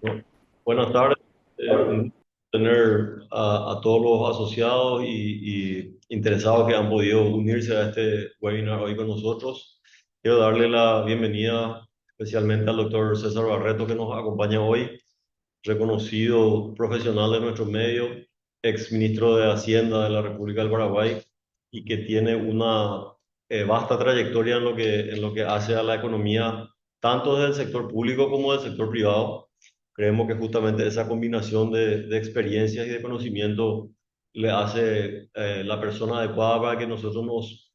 Bueno, buenas tardes. Un gusto tener a todos los asociados y interesados que han podido unirse a este webinar hoy con nosotros. Quiero darle la bienvenida especialmente al doctor César Barreto que nos acompaña hoy, reconocido profesional de nuestro medio, ex ministro de Hacienda de la República del Paraguay y que tiene una vasta trayectoria en lo que hace a la economía, tanto del sector público como del sector privado. Creemos que justamente esa combinación de experiencias y de conocimiento le hace la persona adecuada para que nosotros nos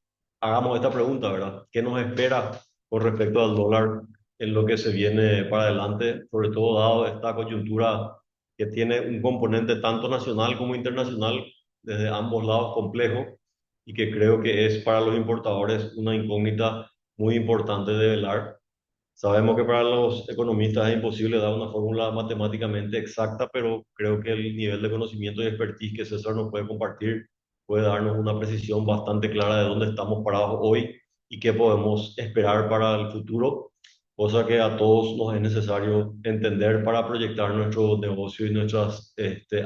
hagamos esta pregunta, ¿verdad? ¿Qué nos espera con respecto al dólar en lo que se viene para adelante, sobre todo dado esta coyuntura que tiene un componente tanto nacional como internacional desde ambos lados complejo y que creo que es para los importadores una incógnita muy importante de velar? Sabemos que para los economistas es imposible dar una fórmula matemáticamente exacta, pero creo que el nivel de conocimiento y expertise que César nos puede compartir puede darnos una precisión bastante clara de dónde estamos parados hoy y qué podemos esperar para el futuro, cosa que a todos nos es necesario entender para proyectar nuestro negocio y nuestras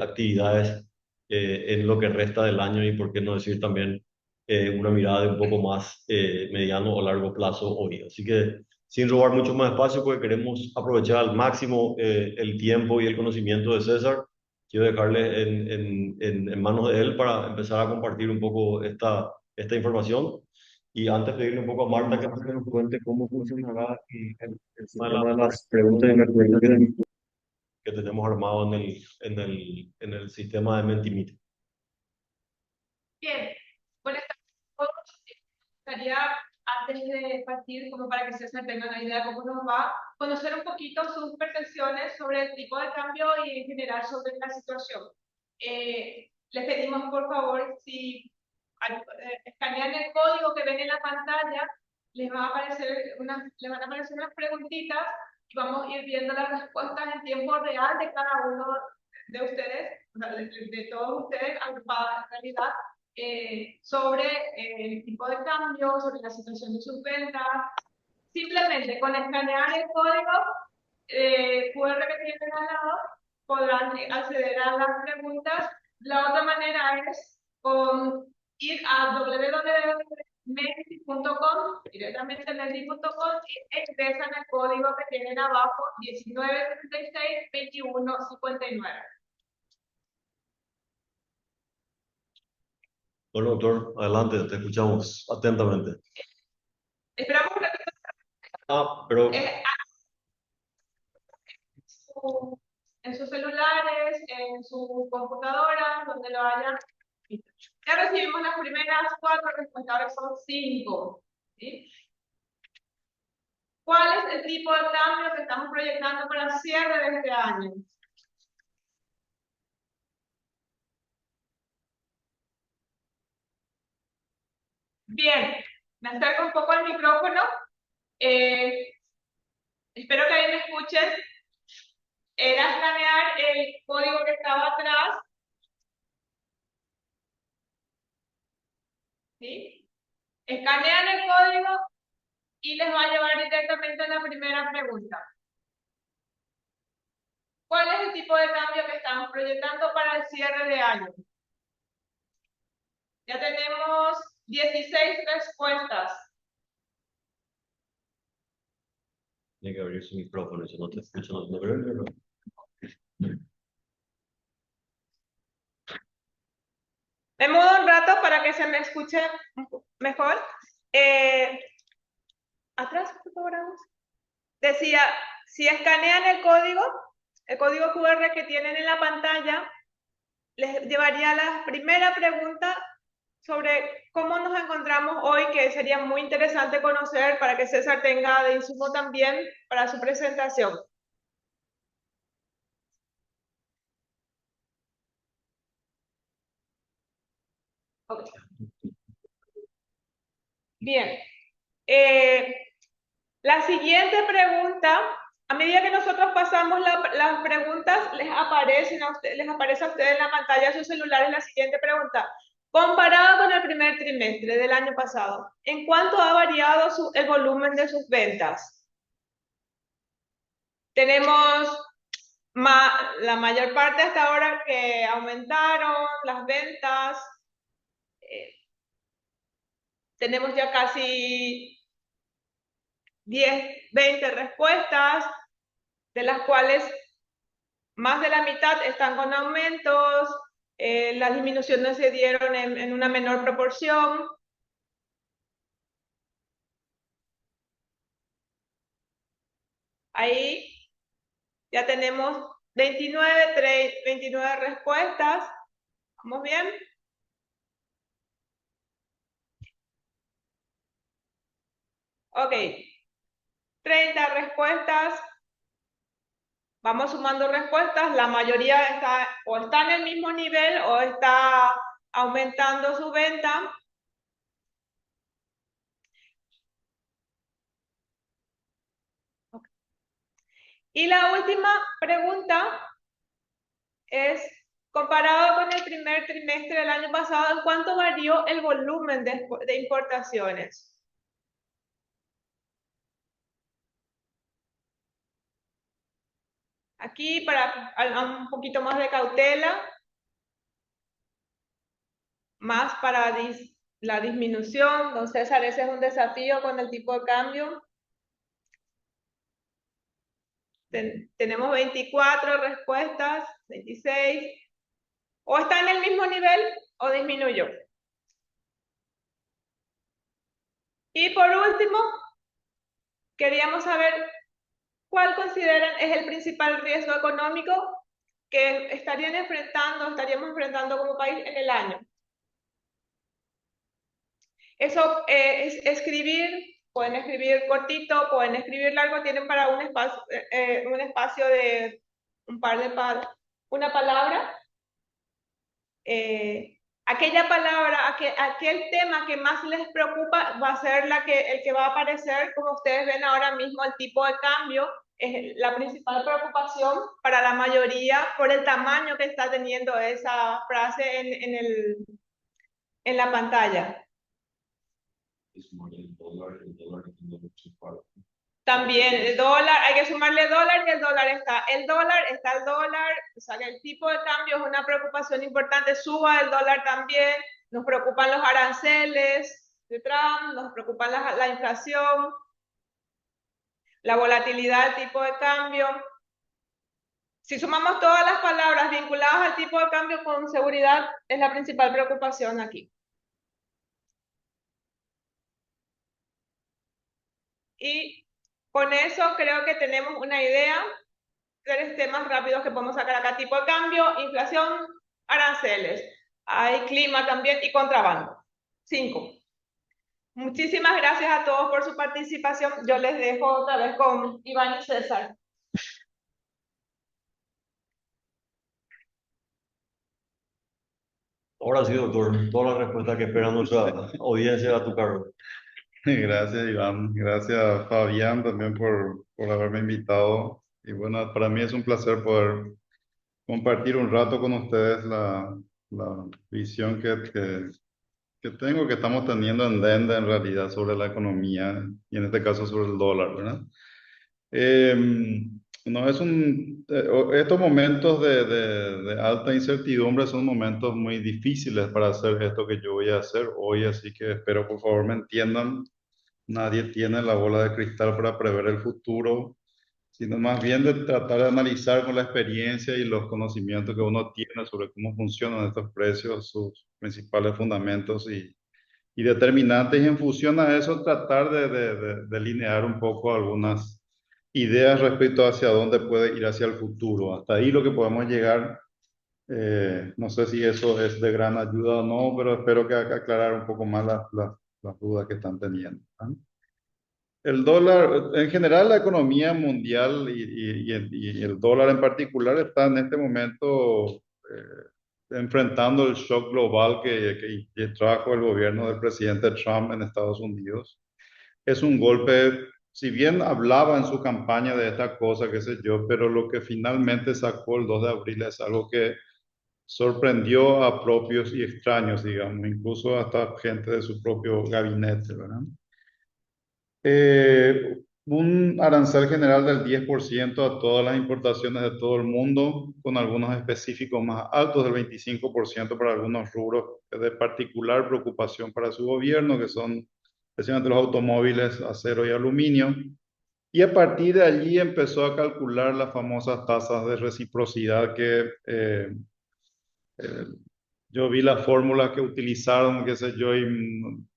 actividades en lo que resta del año y, por qué no decir, también una mirada de un poco más mediano o largo plazo hoy. Así que sin robar mucho más espacio, porque queremos aprovechar al máximo el tiempo y el conocimiento de César. Quiero dejarle en manos de él para empezar a compartir un poco esta información. Y antes pedirle un poco a Marta que nos cuente cómo funcionará el sistema de las preguntas y respuestas que tenemos armado en el sistema de Mentimeter. Bien, buenas tardes a todos. Me gustaría, antes de partir, como para que César tenga una idea de cómo nos va, conocer un poquito sus percepciones sobre el tipo de cambio y en general sobre la situación. Les pedimos, por favor, si escanean el código que ven en la pantalla, les van a aparecer unas preguntitas y vamos a ir viendo las respuestas en tiempo real de cada uno de ustedes, de todos ustedes, agrupadas en realidad, sobre el tipo de cambio, sobre la situación de sus ventas. Simplemente con escanear el código QR que tienen al lado, podrán acceder a las preguntas. La otra manera es con ir a www.menti.com, directamente menti.com, y ingresan el código que tienen abajo, 1976-2159. Bueno, doctor, adelante, te escuchamos atentamente. Esperamos que Pero en sus celulares, en sus computadoras, donde lo hayan. Ya recibimos las primeras 4 respuestas, ahora son 5. ¿Sí? ¿Cuál es el tipo de cambio que estamos proyectando para el cierre de este año? Bien, me acerco un poco al micrófono. Espero que ahí me escuchen. Era escanear el código que estaba atrás. ¿Sí? Escanean el código y les va a llevar directamente a la primera pregunta. ¿Cuál es el tipo de cambio que estamos proyectando para el cierre de año? Ya tenemos 16 respuestas. tiene que abrir su micrófono, si no te escucho, no creo que no. Me mudo un rato para que se me escuche mejor. Atrás, por favor. Decía, si escanean el código QR que tienen en la pantalla, les llevaría a la primera pregunta sobre cómo nos encontramos hoy, que sería muy interesante conocer para que César tenga de insumo también para su presentación. Okay. Bien. La siguiente pregunta, a medida que nosotros pasamos las preguntas, les aparece a ustedes en la pantalla de sus celulares la siguiente pregunta. Comparado con el primer trimestre del año pasado, ¿en cuánto ha variado el volumen de sus ventas? Tenemos la mayor parte hasta ahora que aumentaron las ventas. eh, Tenemos ya casi 10, 20 respuestas, de las cuales más de la mitad están con aumentos, las disminuciones se dieron en una menor proporción. Ahí ya tenemos 29 respuestas. ¿Vamos bien? Ok. 30 respuestas. Vamos sumando respuestas. La mayoría está en el mismo nivel o está aumentando su venta. Y la última pregunta es, comparado con el primer trimestre del año pasado, ¿en cuánto varió el volumen de importaciones? Aquí, para un poquito más de cautela, más para la disminución, don César, ese es un desafío con el tipo de cambio. Tenemos 24 respuestas, 26. O está en el mismo nivel o disminuyó. Y por último, queríamos saber cuál consideran es el principal riesgo económico que estaríamos enfrentando como país en el año. Eso es escribir, pueden escribir cortito, pueden escribir largo, tienen para un espacio de una palabra. Aquella palabra, aquel tema que más les preocupa va a ser el que va a aparecer, como ustedes ven ahora mismo, el tipo de cambio es la principal preocupación para la mayoría por el tamaño que está teniendo esa frase en la pantalla. También el dólar, hay que sumarle dólar y el dólar está el dólar, o sea que el tipo de cambio es una preocupación importante, suba el dólar también, nos preocupan los aranceles de Trump, nos preocupan la inflación, la volatilidad del tipo de cambio. Si sumamos todas las palabras vinculadas al tipo de cambio, con seguridad es la principal preocupación aquí. Y con eso creo que tenemos una idea. 3 temas rápidos que podemos sacar acá: tipo de cambio, inflación, aranceles. Hay clima también y contrabando. 5. Muchísimas gracias a todos por su participación. Yo les dejo otra vez con Iván y César. Ahora sí, doctor, toda la respuesta que espera nuestra audiencia a tu cargo. Gracias, Iván. Gracias, Fabián, también por haberme invitado. Y bueno, para mí es un placer poder compartir un rato con ustedes la visión que tengo, que estamos teniendo en Denda en realidad sobre la economía y en este caso sobre el dólar, ¿verdad? No es estos momentos de alta incertidumbre son momentos muy difíciles para hacer esto que yo voy a hacer hoy, así que espero por favor me entiendan. Nadie tiene la bola de cristal para prever el futuro, sino más bien de tratar de analizar con la experiencia y los conocimientos que uno tiene sobre cómo funcionan estos precios, sus principales fundamentos y determinantes, y en función a eso tratar de delinear un poco algunas ideas respecto hacia dónde puede ir hacia el futuro. Hasta ahí lo que podemos llegar. No sé si eso es de gran ayuda o no, pero espero que aclarar un poco más las dudas que están teniendo, ¿ah? El dólar, en general, la economía mundial y el dólar en particular está en este momento enfrentando el shock global que trajo el gobierno del presidente Trump en Estados Unidos. Es un golpe si bien hablaba en su campaña de esta cosa, qué sé yo, pero lo que finalmente sacó el 2 de abril es algo que sorprendió a propios y extraños, digamos, incluso hasta gente de su propio gabinete, ¿verdad? Un arancel general del 10% a todas las importaciones de todo el mundo, con algunos específicos más altos del 25% para algunos rubros de particular preocupación para su gobierno, que son especialmente los automóviles, acero y aluminio. Y a partir de allí empezó a calcular las famosas tasas de reciprocidad que eh, yo vi las fórmulas que utilizaron, qué sé yo, y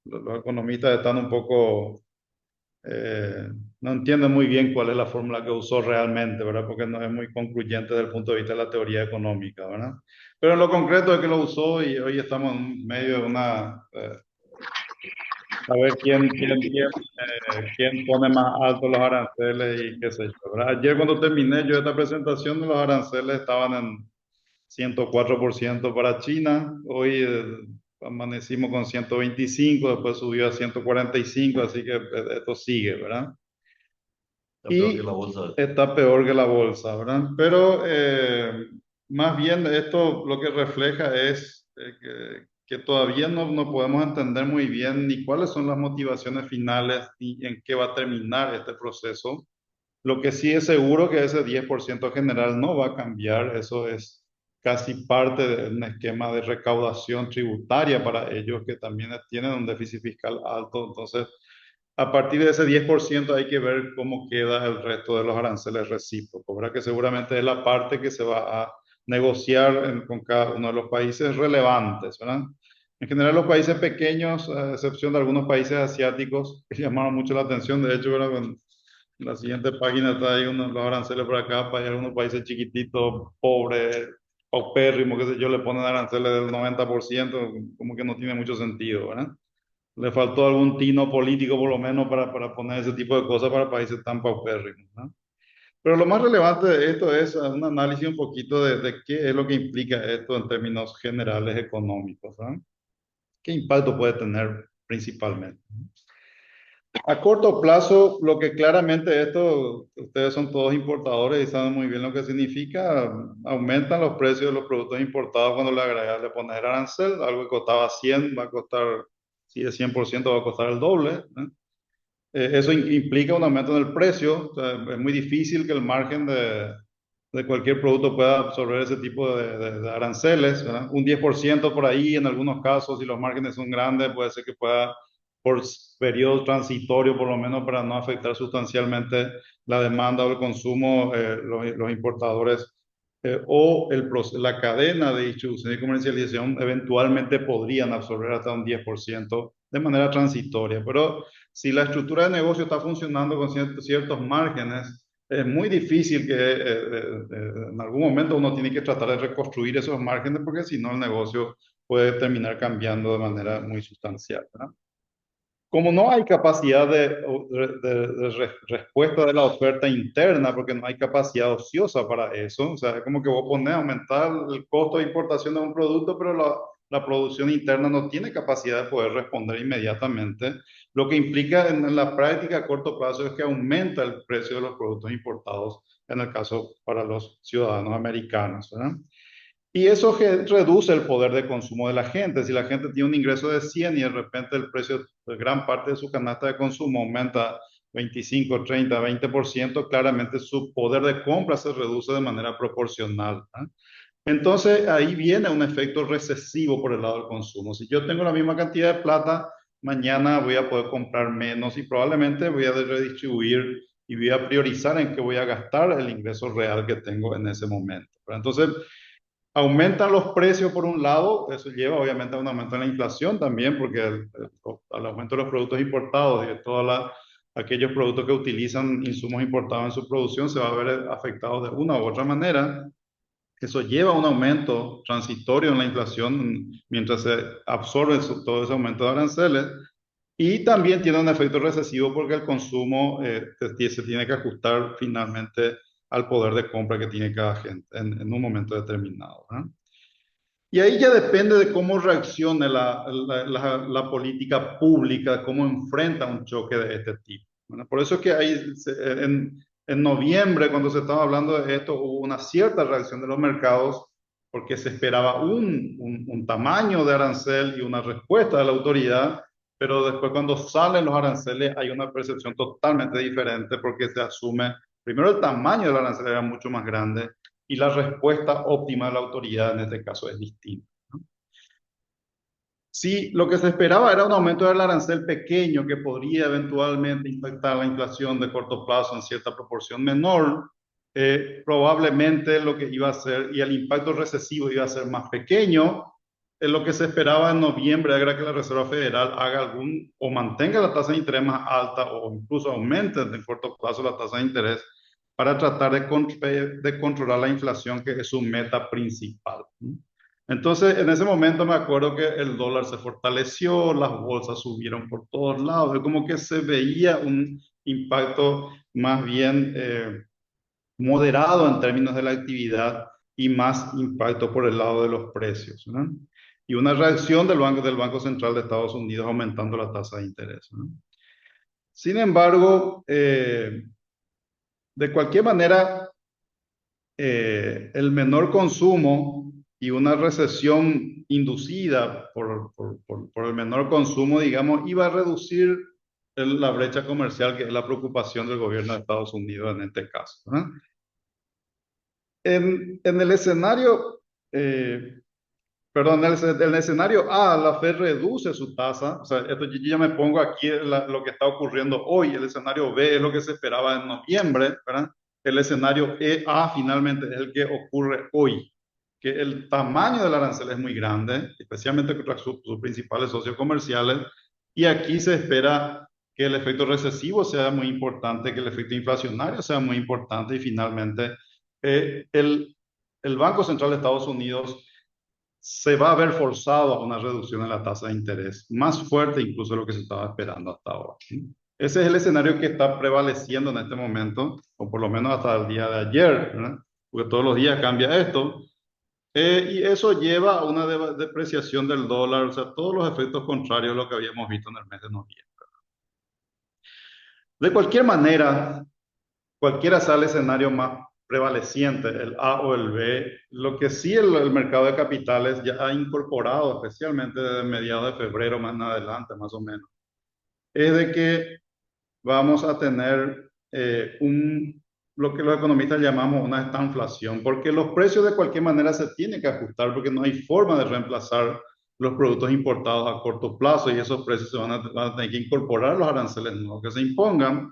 los economistas están un poco no entiendo muy bien cuál es la fórmula que usó realmente, ¿verdad? Porque no es muy concluyente desde el punto de vista de la teoría económica, ¿verdad? Pero en lo concreto es que lo usó y hoy estamos en medio de una... a ver quién pone más alto los aranceles y qué sé yo, ¿verdad? Ayer cuando terminé yo esta presentación, los aranceles estaban en 104% para China, hoy amanecimos con 125, después subió a 145, así que esto sigue, ¿verdad? Está peor que la Y bolsa. está peor que la bolsa, ¿verdad? Pero más bien esto lo que refleja es que todavía no podemos entender muy bien ni cuáles son las motivaciones finales ni en qué va a terminar este proceso. Lo que sí es seguro que ese 10% general no va a cambiar, eso es casi parte de un esquema de recaudación tributaria para ellos que también tienen un déficit fiscal alto, entonces a partir de ese 10% hay que ver cómo queda el resto de los aranceles recíprocos, ¿verdad? Que seguramente es la parte que se va a negociar con cada uno de los países relevantes, ¿verdad? En general los países pequeños, a excepción de algunos países asiáticos, que llamaron mucho la atención, de hecho, ¿verdad? En la siguiente página está ahí los aranceles por acá, para algunos países chiquititos, pobres, paupérrimos, qué sé yo, le ponen aranceles del 90%, como que no tiene mucho sentido, ¿verdad? Le faltó algún tino político por lo menos para poner ese tipo de cosas para países tan paupérrimos, ¿no? Pero lo más relevante de esto es un análisis un poquito de qué es lo que implica esto en términos generales económicos, ¿no? ¿Qué impacto puede tener principalmente? A corto plazo, lo que claramente esto, ustedes son todos importadores y saben muy bien lo que significa, aumentan los precios de los productos importados cuando le agregas, le pones el arancel, algo que costaba 100 va a costar, si es 100% va a costar el doble, ¿eh? Eso implica un aumento en el precio, o sea, es muy difícil que el margen de cualquier producto pueda absorber ese tipo de aranceles, ¿verdad? Un 10% por ahí en algunos casos, si los márgenes son grandes, puede ser que pueda, por periodo transitorio, por lo menos para no afectar sustancialmente la demanda o el consumo, los importadores o la cadena de distribución y comercialización eventualmente podrían absorber hasta un 10% de manera transitoria, pero si la estructura de negocio está funcionando con ciertos márgenes, es muy difícil que en algún momento uno tiene que tratar de reconstruir esos márgenes porque si no el negocio puede terminar cambiando de manera muy sustancial, ¿verdad? Como no hay capacidad de respuesta de la oferta interna, porque no hay capacidad ociosa para eso, o sea, es como que vos pones a aumentar el costo de importación de un producto, pero la producción interna no tiene capacidad de poder responder inmediatamente, lo que implica en la práctica a corto plazo es que aumenta el precio de los productos importados, en el caso para los ciudadanos americanos, ¿verdad? Y eso reduce el poder de consumo de la gente. Si la gente tiene un ingreso de 100 y de repente el precio de gran parte de su canasta de consumo aumenta 25, 30, 20%, claramente su poder de compra se reduce de manera proporcional, ¿eh? Entonces ahí viene un efecto recesivo por el lado del consumo. Si yo tengo la misma cantidad de plata, mañana voy a poder comprar menos y probablemente voy a redistribuir y voy a priorizar en qué voy a gastar el ingreso real que tengo en ese momento. Entonces, aumentan los precios por un lado, eso lleva obviamente a un aumento en la inflación también, porque al aumento de los productos importados y de todos aquellos productos que utilizan insumos importados en su producción se va a ver afectado de una u otra manera. Eso lleva a un aumento transitorio en la inflación mientras se absorbe todo ese aumento de aranceles. Y también tiene un efecto recesivo porque el consumo se tiene que ajustar finalmente al poder de compra que tiene cada gente en un momento determinado, ¿verdad? Y ahí ya depende de cómo reaccione la política pública, cómo enfrenta un choque de este tipo. Bueno, por eso es que en noviembre, cuando se estaba hablando de esto, hubo una cierta reacción de los mercados porque se esperaba un tamaño de arancel y una respuesta de la autoridad, pero después cuando salen los aranceles hay una percepción totalmente diferente porque se asume, primero el tamaño del arancel era mucho más grande y la respuesta óptima de la autoridad en este caso es distinta. Sí, lo que se esperaba era un aumento del arancel pequeño que podría eventualmente impactar la inflación de corto plazo en cierta proporción menor. Probablemente lo que iba a ser, y el impacto recesivo iba a ser más pequeño. Lo que se esperaba en noviembre era que la Reserva Federal haga algún, o mantenga la tasa de interés más alta, o incluso aumente en corto plazo la tasa de interés para tratar de controlar la inflación, que es su meta principal. Entonces, en ese momento me acuerdo que el dólar se fortaleció, las bolsas subieron por todos lados, es como que se veía un impacto más bien moderado en términos de la actividad y más impacto por el lado de los precios, ¿no? Y una reacción del Banco Central de Estados Unidos aumentando la tasa de interés, ¿no? Sin embargo, de cualquier manera, el menor consumo y una recesión inducida por el menor consumo, digamos, iba a reducir la brecha comercial, que es la preocupación del gobierno de Estados Unidos en este caso, ¿no? En el escenario, perdón, en el escenario A, la Fed reduce su tasa, o sea, esto yo ya me pongo aquí lo que está ocurriendo hoy. El escenario B es lo que se esperaba en noviembre, ¿verdad? El escenario A finalmente es el que ocurre hoy, que el tamaño del arancel es muy grande, especialmente contra sus principales socios comerciales, y aquí se espera que el efecto recesivo sea muy importante, que el efecto inflacionario sea muy importante, y finalmente el Banco Central de Estados Unidos se va a ver forzado a una reducción en la tasa de interés, más fuerte incluso de lo que se estaba esperando hasta ahora, ¿sí? Ese es el escenario que está prevaleciendo en este momento, o por lo menos hasta el día de ayer, ¿verdad? Porque todos los días cambia esto. Y eso lleva a una depreciación del dólar, o sea, todos los efectos contrarios a lo que habíamos visto en el mes de noviembre. De cualquier manera, cualquiera sea el escenario más prevaleciente, el A o el B, lo que sí el mercado de capitales ya ha incorporado, especialmente desde mediados de febrero más en adelante, más o menos, es de que vamos a tener lo que los economistas llamamos una estanflación, porque los precios de cualquier manera se tienen que ajustar, porque no hay forma de reemplazar los productos importados a corto plazo, y esos precios van a tener que incorporar los aranceles nuevos que se impongan.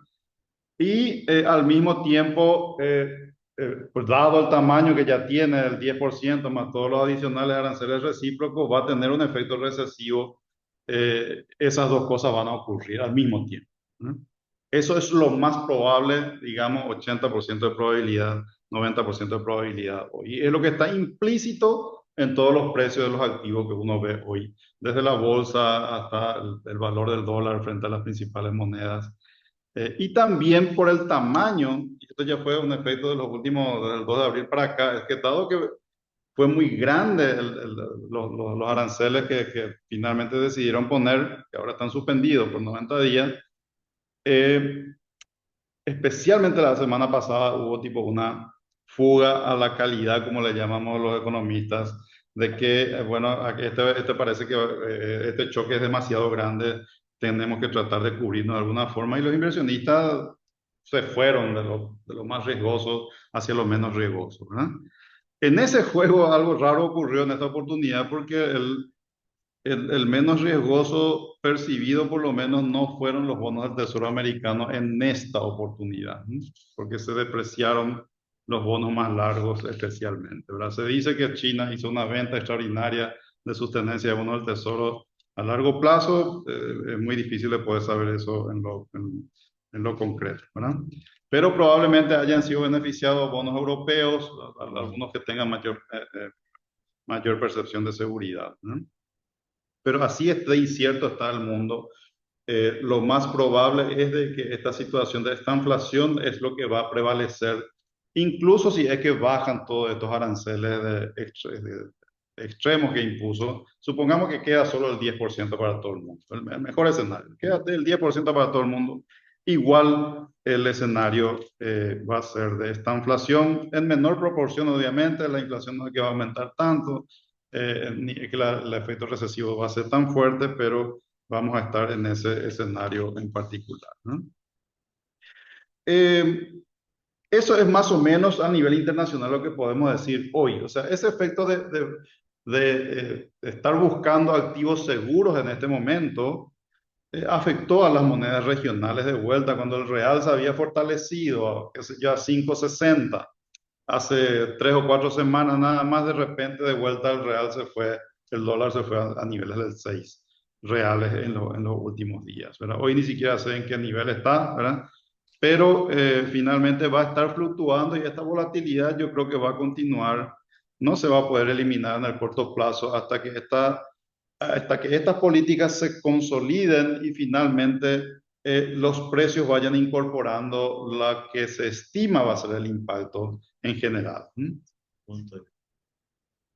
Y al mismo tiempo, pues dado el tamaño que ya tiene, el 10% más todos los adicionales aranceles recíprocos, va a tener un efecto recesivo. Esas dos cosas van a ocurrir al mismo tiempo, ¿no? Eso es lo más probable, digamos, 80% de probabilidad, 90% de probabilidad hoy. Y es lo que está implícito en todos los precios de los activos que uno ve hoy, desde la bolsa hasta el valor del dólar frente a las principales monedas. Y también por el tamaño, y esto ya fue un efecto de los últimos, del 2 de abril para acá, es que dado que fue muy grande los aranceles que finalmente decidieron poner, que ahora están suspendidos por 90 días, eh, especialmente la semana pasada hubo tipo una fuga a la calidad, como le llamamos los economistas, de que, bueno, este parece que este choque es demasiado grande, tenemos que tratar de cubrirnos de alguna forma, y los inversionistas se fueron de lo más riesgoso hacia lo menos riesgoso, ¿verdad? En ese juego algo raro ocurrió en esta oportunidad, porque el menos riesgoso percibido por lo menos no fueron los bonos del Tesoro americano en esta oportunidad, ¿no? Porque se depreciaron los bonos más largos especialmente, ¿verdad? Se dice que China hizo una venta extraordinaria de sus tenencias de bonos del Tesoro a largo plazo. Es muy difícil de poder saber eso en lo concreto, ¿verdad? Pero probablemente hayan sido beneficiados bonos europeos, algunos que tengan mayor percepción de seguridad, ¿no? Pero así de incierto está el mundo. Lo más probable es de que esta situación de esta inflación es lo que va a prevalecer, incluso si es que bajan todos estos aranceles de extremos que impuso. Supongamos que queda solo el 10% para todo el mundo, el mejor escenario, queda el 10% para todo el mundo. igual el escenario va a ser de esta inflación en menor proporción, obviamente, la inflación no es que va a aumentar tanto, ni que el efecto recesivo va a ser tan fuerte, pero vamos a estar en ese escenario en particular, ¿no? Eh, Eso es más o menos a nivel internacional lo que podemos decir hoy. O sea, ese efecto de estar buscando activos seguros en este momento afectó a las monedas regionales de vuelta. Cuando el real se había fortalecido, qué sé yo, a 5,60 hace 3 o 4 semanas nada más, de repente de vuelta el real se fue, el dólar se fue a niveles del 6 reales en los últimos días, ¿verdad? Hoy ni siquiera sé en qué nivel está, ¿verdad? Pero finalmente va a estar fluctuando y esta volatilidad yo creo que va a continuar, no se va a poder eliminar en el corto plazo hasta que estas políticas se consoliden y finalmente los precios vayan incorporando la que se estima va a ser el impacto en general. ¿Mm? Punto.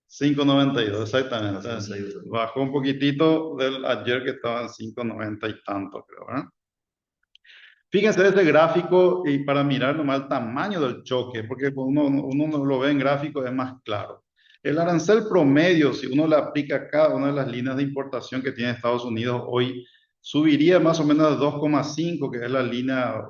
5,92, exactamente. Hace un seis. Bajó un poquitito del ayer que estaba en 5,90 y tanto, creo, ¿verdad? Fíjense ese gráfico y para mirar nomás el tamaño del choque, porque cuando uno no lo ve en gráfico es más claro. El arancel promedio, si uno le aplica a cada una de las líneas de importación que tiene Estados Unidos hoy, subiría más o menos a 2,5, que es la línea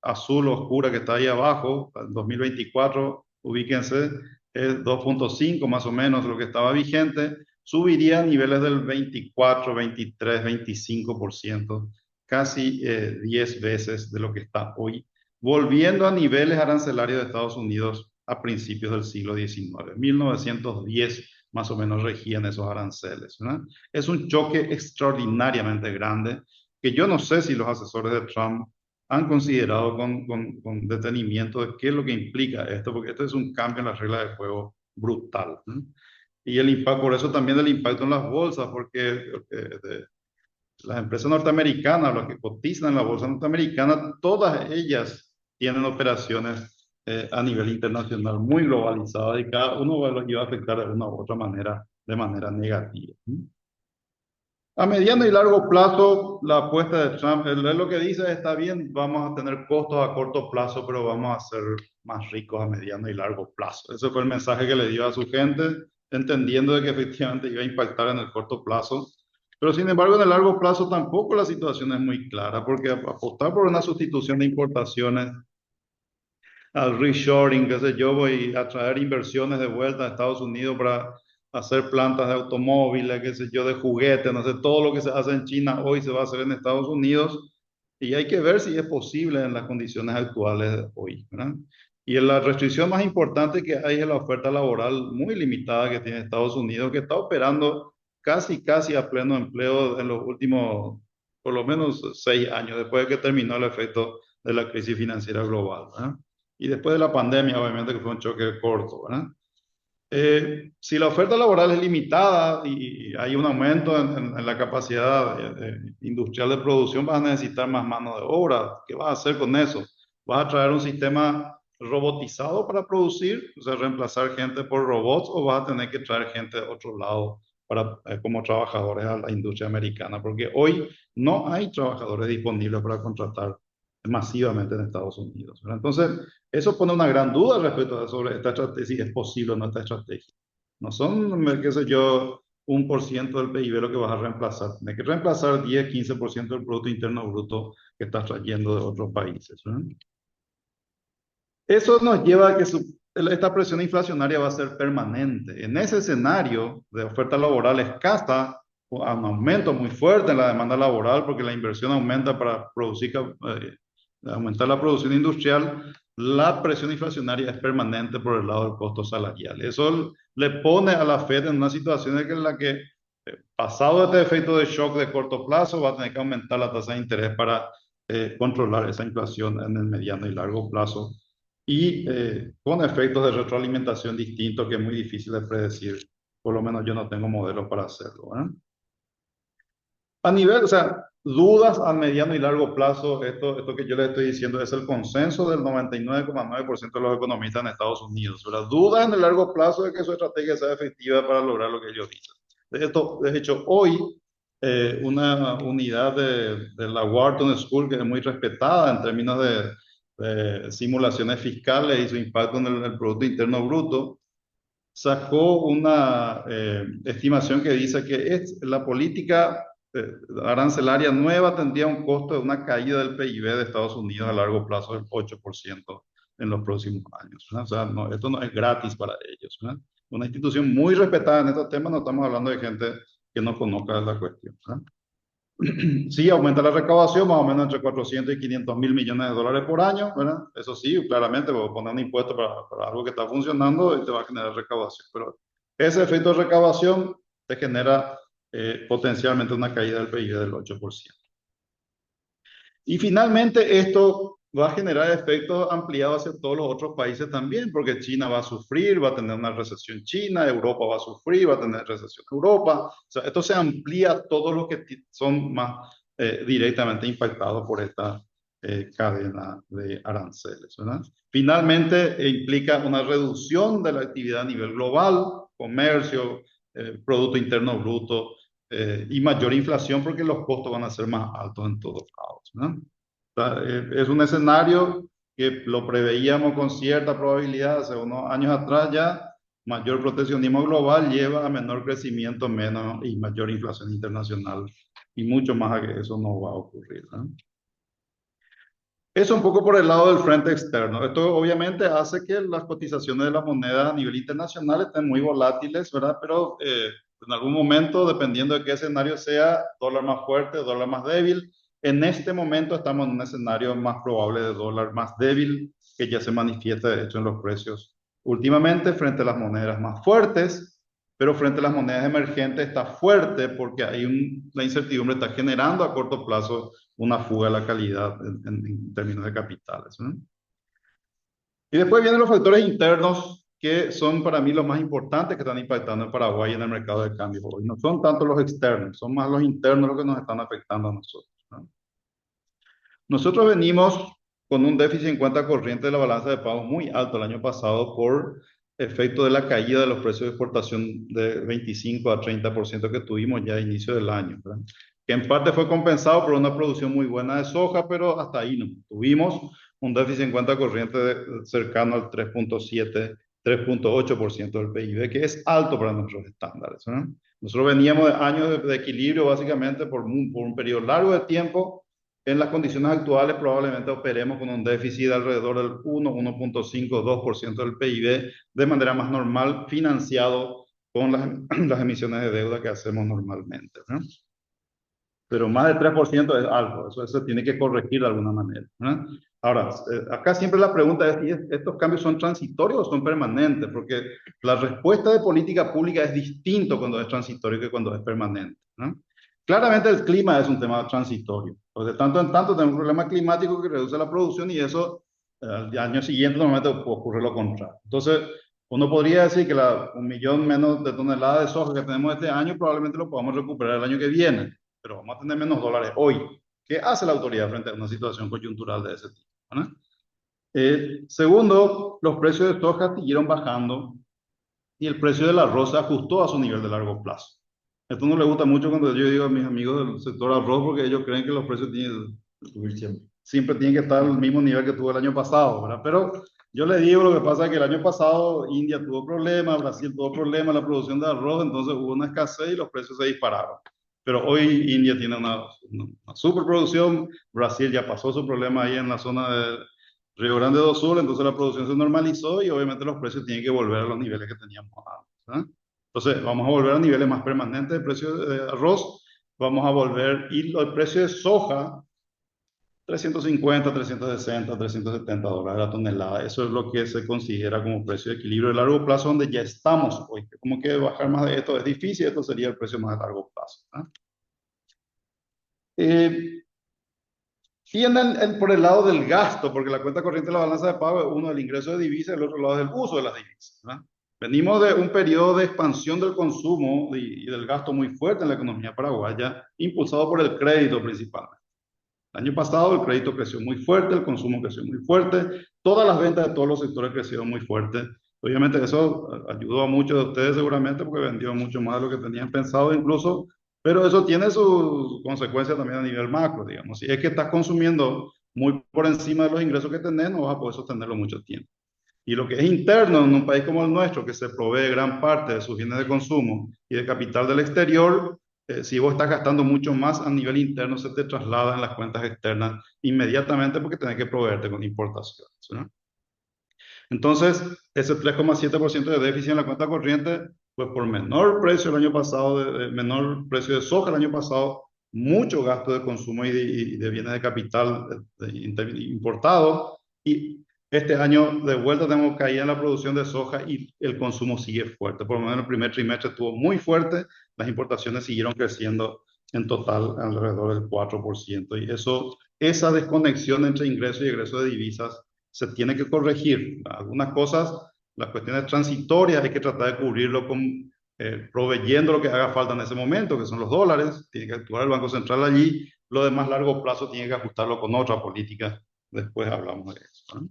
azul oscura que está ahí abajo, en 2024, ubíquense, es 2,5 más o menos lo que estaba vigente, subiría a niveles del 24, 23, 25%, casi 10 veces de lo que está hoy, volviendo a niveles arancelarios de Estados Unidos a principios del siglo XIX. 1910 más o menos regían esos aranceles, ¿verdad? Es un choque extraordinariamente grande que yo no sé si los asesores de Trump han considerado con detenimiento de qué es lo que implica esto, porque esto es un cambio en las reglas de juego brutal, ¿no? Y el impacto, por eso también el impacto en las bolsas, porque las empresas norteamericanas, las que cotizan en la bolsa norteamericana, todas ellas tienen operaciones a nivel internacional muy globalizadas y cada uno los iba a afectar de una u otra manera, de manera negativa. A mediano y largo plazo, la apuesta de Trump, él lo que dice está bien, vamos a tener costos a corto plazo, pero vamos a ser más ricos a mediano y largo plazo. Ese fue el mensaje que le dio a su gente, entendiendo de que efectivamente iba a impactar en el corto plazo. Pero sin embargo, en el largo plazo tampoco la situación es muy clara, porque apostar por una sustitución de importaciones al reshoring, qué sé yo, voy a traer inversiones de vuelta a Estados Unidos para hacer plantas de automóviles, qué sé yo, de juguetes, no sé, todo lo que se hace en China hoy se va a hacer en Estados Unidos y hay que ver si es posible en las condiciones actuales de hoy, ¿verdad? Y la restricción más importante que hay es la oferta laboral muy limitada que tiene Estados Unidos, que está operando casi a pleno empleo en los últimos, por lo menos 6 años, después de que terminó el efecto de la crisis financiera global, ¿verdad? Y después de la pandemia, obviamente, que fue un choque corto, ¿verdad? Si la oferta laboral es limitada y hay un aumento en la capacidad industrial de producción, vas a necesitar más mano de obra. ¿Qué vas a hacer con eso? ¿Vas a traer un sistema robotizado para producir, o sea, reemplazar gente por robots, o vas a tener que traer gente de otro lado para, como trabajadores a la industria americana? Porque hoy no hay trabajadores disponibles para contratar masivamente en Estados Unidos, ¿verdad? Entonces, eso pone una gran duda respecto a sobre esta estrategia, si es posible o no esta estrategia. No son, qué sé yo, 1% del PIB lo que vas a reemplazar. Tienes que reemplazar 10, 15% del Producto Interno Bruto que estás trayendo de otros países, ¿verdad? Eso nos lleva a que esta presión inflacionaria va a ser permanente. En ese escenario de oferta laboral escasa, un aumento muy fuerte en la demanda laboral, porque la inversión aumenta para producir, aumentar la producción industrial, la presión inflacionaria es permanente por el lado del costo salarial. Eso le pone a la Fed en una situación en la que, pasado este efecto de shock de corto plazo, va a tener que aumentar la tasa de interés para controlar esa inflación en el mediano y largo plazo y con efectos de retroalimentación distintos que es muy difícil de predecir. Por lo menos yo no tengo modelos para hacerlo, ¿verdad? A nivel, o sea, dudas a mediano y largo plazo, esto que yo les estoy diciendo es el consenso del 99,9% de los economistas en Estados Unidos, ¿verdad? Dudas en el largo plazo de que su estrategia sea efectiva para lograr lo que ellos dicen. De hecho, hoy una unidad de la Wharton School que es muy respetada en términos de simulaciones fiscales y su impacto en el Producto Interno Bruto, sacó una estimación que dice que la política arancelaria nueva tendría un costo de una caída del PIB de Estados Unidos a largo plazo del 8% en los próximos años, ¿verdad? O sea, esto no es gratis para ellos, ¿verdad? Una institución muy respetada en estos temas, no estamos hablando de gente que no conozca la cuestión, ¿verdad? Sí, aumenta la recaudación más o menos entre 400 y 500 mil millones de dólares por año, ¿verdad? Eso sí, claramente, poner un impuesto para algo que está funcionando y te va a generar recaudación. Pero ese efecto de recaudación te genera potencialmente una caída del PIB del 8%. Y finalmente esto va a generar efectos ampliados hacia todos los otros países también, porque China va a sufrir, va a tener una recesión China, Europa va a sufrir, va a tener recesión Europa. O sea, esto se amplía a todos los que son más directamente impactados por esta cadena de aranceles, ¿verdad? Finalmente, implica una reducción de la actividad a nivel global, comercio, Producto Interno Bruto, y mayor inflación porque los costos van a ser más altos en todos lados, ¿no? O sea, es un escenario que lo preveíamos con cierta probabilidad hace unos años atrás ya. Mayor proteccionismo global lleva a menor crecimiento, menos y mayor inflación internacional, y mucho más a que eso no va a ocurrir, ¿no? Eso un poco por el lado del frente externo. Esto obviamente hace que las cotizaciones de las monedas a nivel internacional estén muy volátiles, ¿verdad? Pero en algún momento, dependiendo de qué escenario sea, dólar más fuerte, dólar más débil. En este momento estamos en un escenario más probable de dólar más débil, que ya se manifiesta de hecho en los precios últimamente frente a las monedas más fuertes, pero frente a las monedas emergentes está fuerte porque la incertidumbre está generando a corto plazo una fuga de la calidad en términos de capitales, ¿no? Y después vienen los factores internos que son para mí los más importantes que están impactando en Paraguay en el mercado de cambio hoy. No son tanto los externos, son más los internos los que nos están afectando a nosotros, ¿no? Nosotros venimos con un déficit en cuenta corriente de la balanza de pagos muy alto el año pasado por efecto de la caída de los precios de exportación de 25 a 30% que tuvimos ya a inicio del año, ¿verdad? Que en parte fue compensado por una producción muy buena de soja, pero hasta ahí no. Tuvimos un déficit en cuenta corriente cercano al 3.7, 3.8% del PIB, que es alto para nuestros estándares, ¿verdad? Nosotros veníamos de años de equilibrio básicamente por un periodo largo de tiempo. En las condiciones actuales probablemente operemos con un déficit de alrededor del 1, 1.5, 2% del PIB de manera más normal, financiado con las emisiones de deuda que hacemos normalmente, ¿no? Pero más del 3% es algo, eso se tiene que corregir de alguna manera, ¿no? Ahora, acá siempre la pregunta es si estos cambios son transitorios o son permanentes, porque la respuesta de política pública es distinto cuando es transitorio que cuando es permanente, ¿no? Claramente el clima es un tema transitorio, pues de tanto en tanto tenemos un problema climático que reduce la producción y eso al año siguiente normalmente ocurre lo contrario. Entonces, uno podría decir que 1 millón menos de toneladas de soja que tenemos este año probablemente lo podamos recuperar el año que viene, pero vamos a tener menos dólares hoy. ¿Qué hace la autoridad frente a una situación coyuntural de ese tipo, ¿no? Segundo, los precios de soja siguieron bajando y el precio del arroz se ajustó a su nivel de largo plazo. Esto no le gusta mucho cuando yo digo a mis amigos del sector arroz porque ellos creen que los precios tienen que subir siempre tienen que estar al mismo nivel que tuvo el año pasado, ¿verdad? Pero yo le digo, lo que pasa es que el año pasado India tuvo problemas, Brasil tuvo problemas en la producción de arroz, entonces hubo una escasez y los precios se dispararon. Pero hoy India tiene una superproducción, Brasil ya pasó su problema ahí en la zona de Río Grande do Sul, entonces la producción se normalizó y obviamente los precios tienen que volver a los niveles que teníamos antes, ¿eh? Entonces vamos a volver a niveles más permanentes de precio de arroz, vamos a volver, y el precio de soja, 350, 360, 370 dólares la tonelada. Eso es lo que se considera como precio de equilibrio de largo plazo, donde ya estamos hoy. Como que bajar más de esto es difícil, esto sería el precio más de largo plazo, ¿eh? Y por el lado del gasto, porque la cuenta corriente de la balanza de pago es uno del ingreso de divisas, el otro lado es el uso de las divisas, ¿verdad? Venimos de un periodo de expansión del consumo y del gasto muy fuerte en la economía paraguaya, impulsado por el crédito principalmente. El año pasado el crédito creció muy fuerte, el consumo creció muy fuerte, todas las ventas de todos los sectores crecieron muy fuerte. Obviamente eso ayudó a muchos de ustedes seguramente porque vendieron mucho más de lo que tenían pensado, incluso Pero eso tiene sus consecuencias también a nivel macro, digamos. Si es que estás consumiendo muy por encima de los ingresos que tenés, no vas a poder sostenerlo mucho tiempo. Y lo que es interno en un país como el nuestro, que se provee gran parte de sus bienes de consumo y de capital del exterior, si vos estás gastando mucho más a nivel interno, se te traslada en las cuentas externas inmediatamente porque tenés que proveerte con importaciones, ¿no? Entonces, ese 3,7% de déficit en la cuenta corriente, pues por menor precio el año pasado, menor precio de soja el año pasado, mucho gasto de consumo y de bienes de capital importados. Y este año de vuelta tenemos caída en la producción de soja y el consumo sigue fuerte. Por lo menos el primer trimestre estuvo muy fuerte, las importaciones siguieron creciendo en total alrededor del 4%. Y eso, esa desconexión entre ingresos y egresos de divisas se tiene que corregir. Algunas cosas, las cuestiones transitorias, hay que tratar de cubrirlo con, proveyendo lo que haga falta en ese momento, que son los dólares, tiene que actuar el Banco Central allí, lo de más largo plazo tiene que ajustarlo con otra política, después hablamos de eso, ¿no?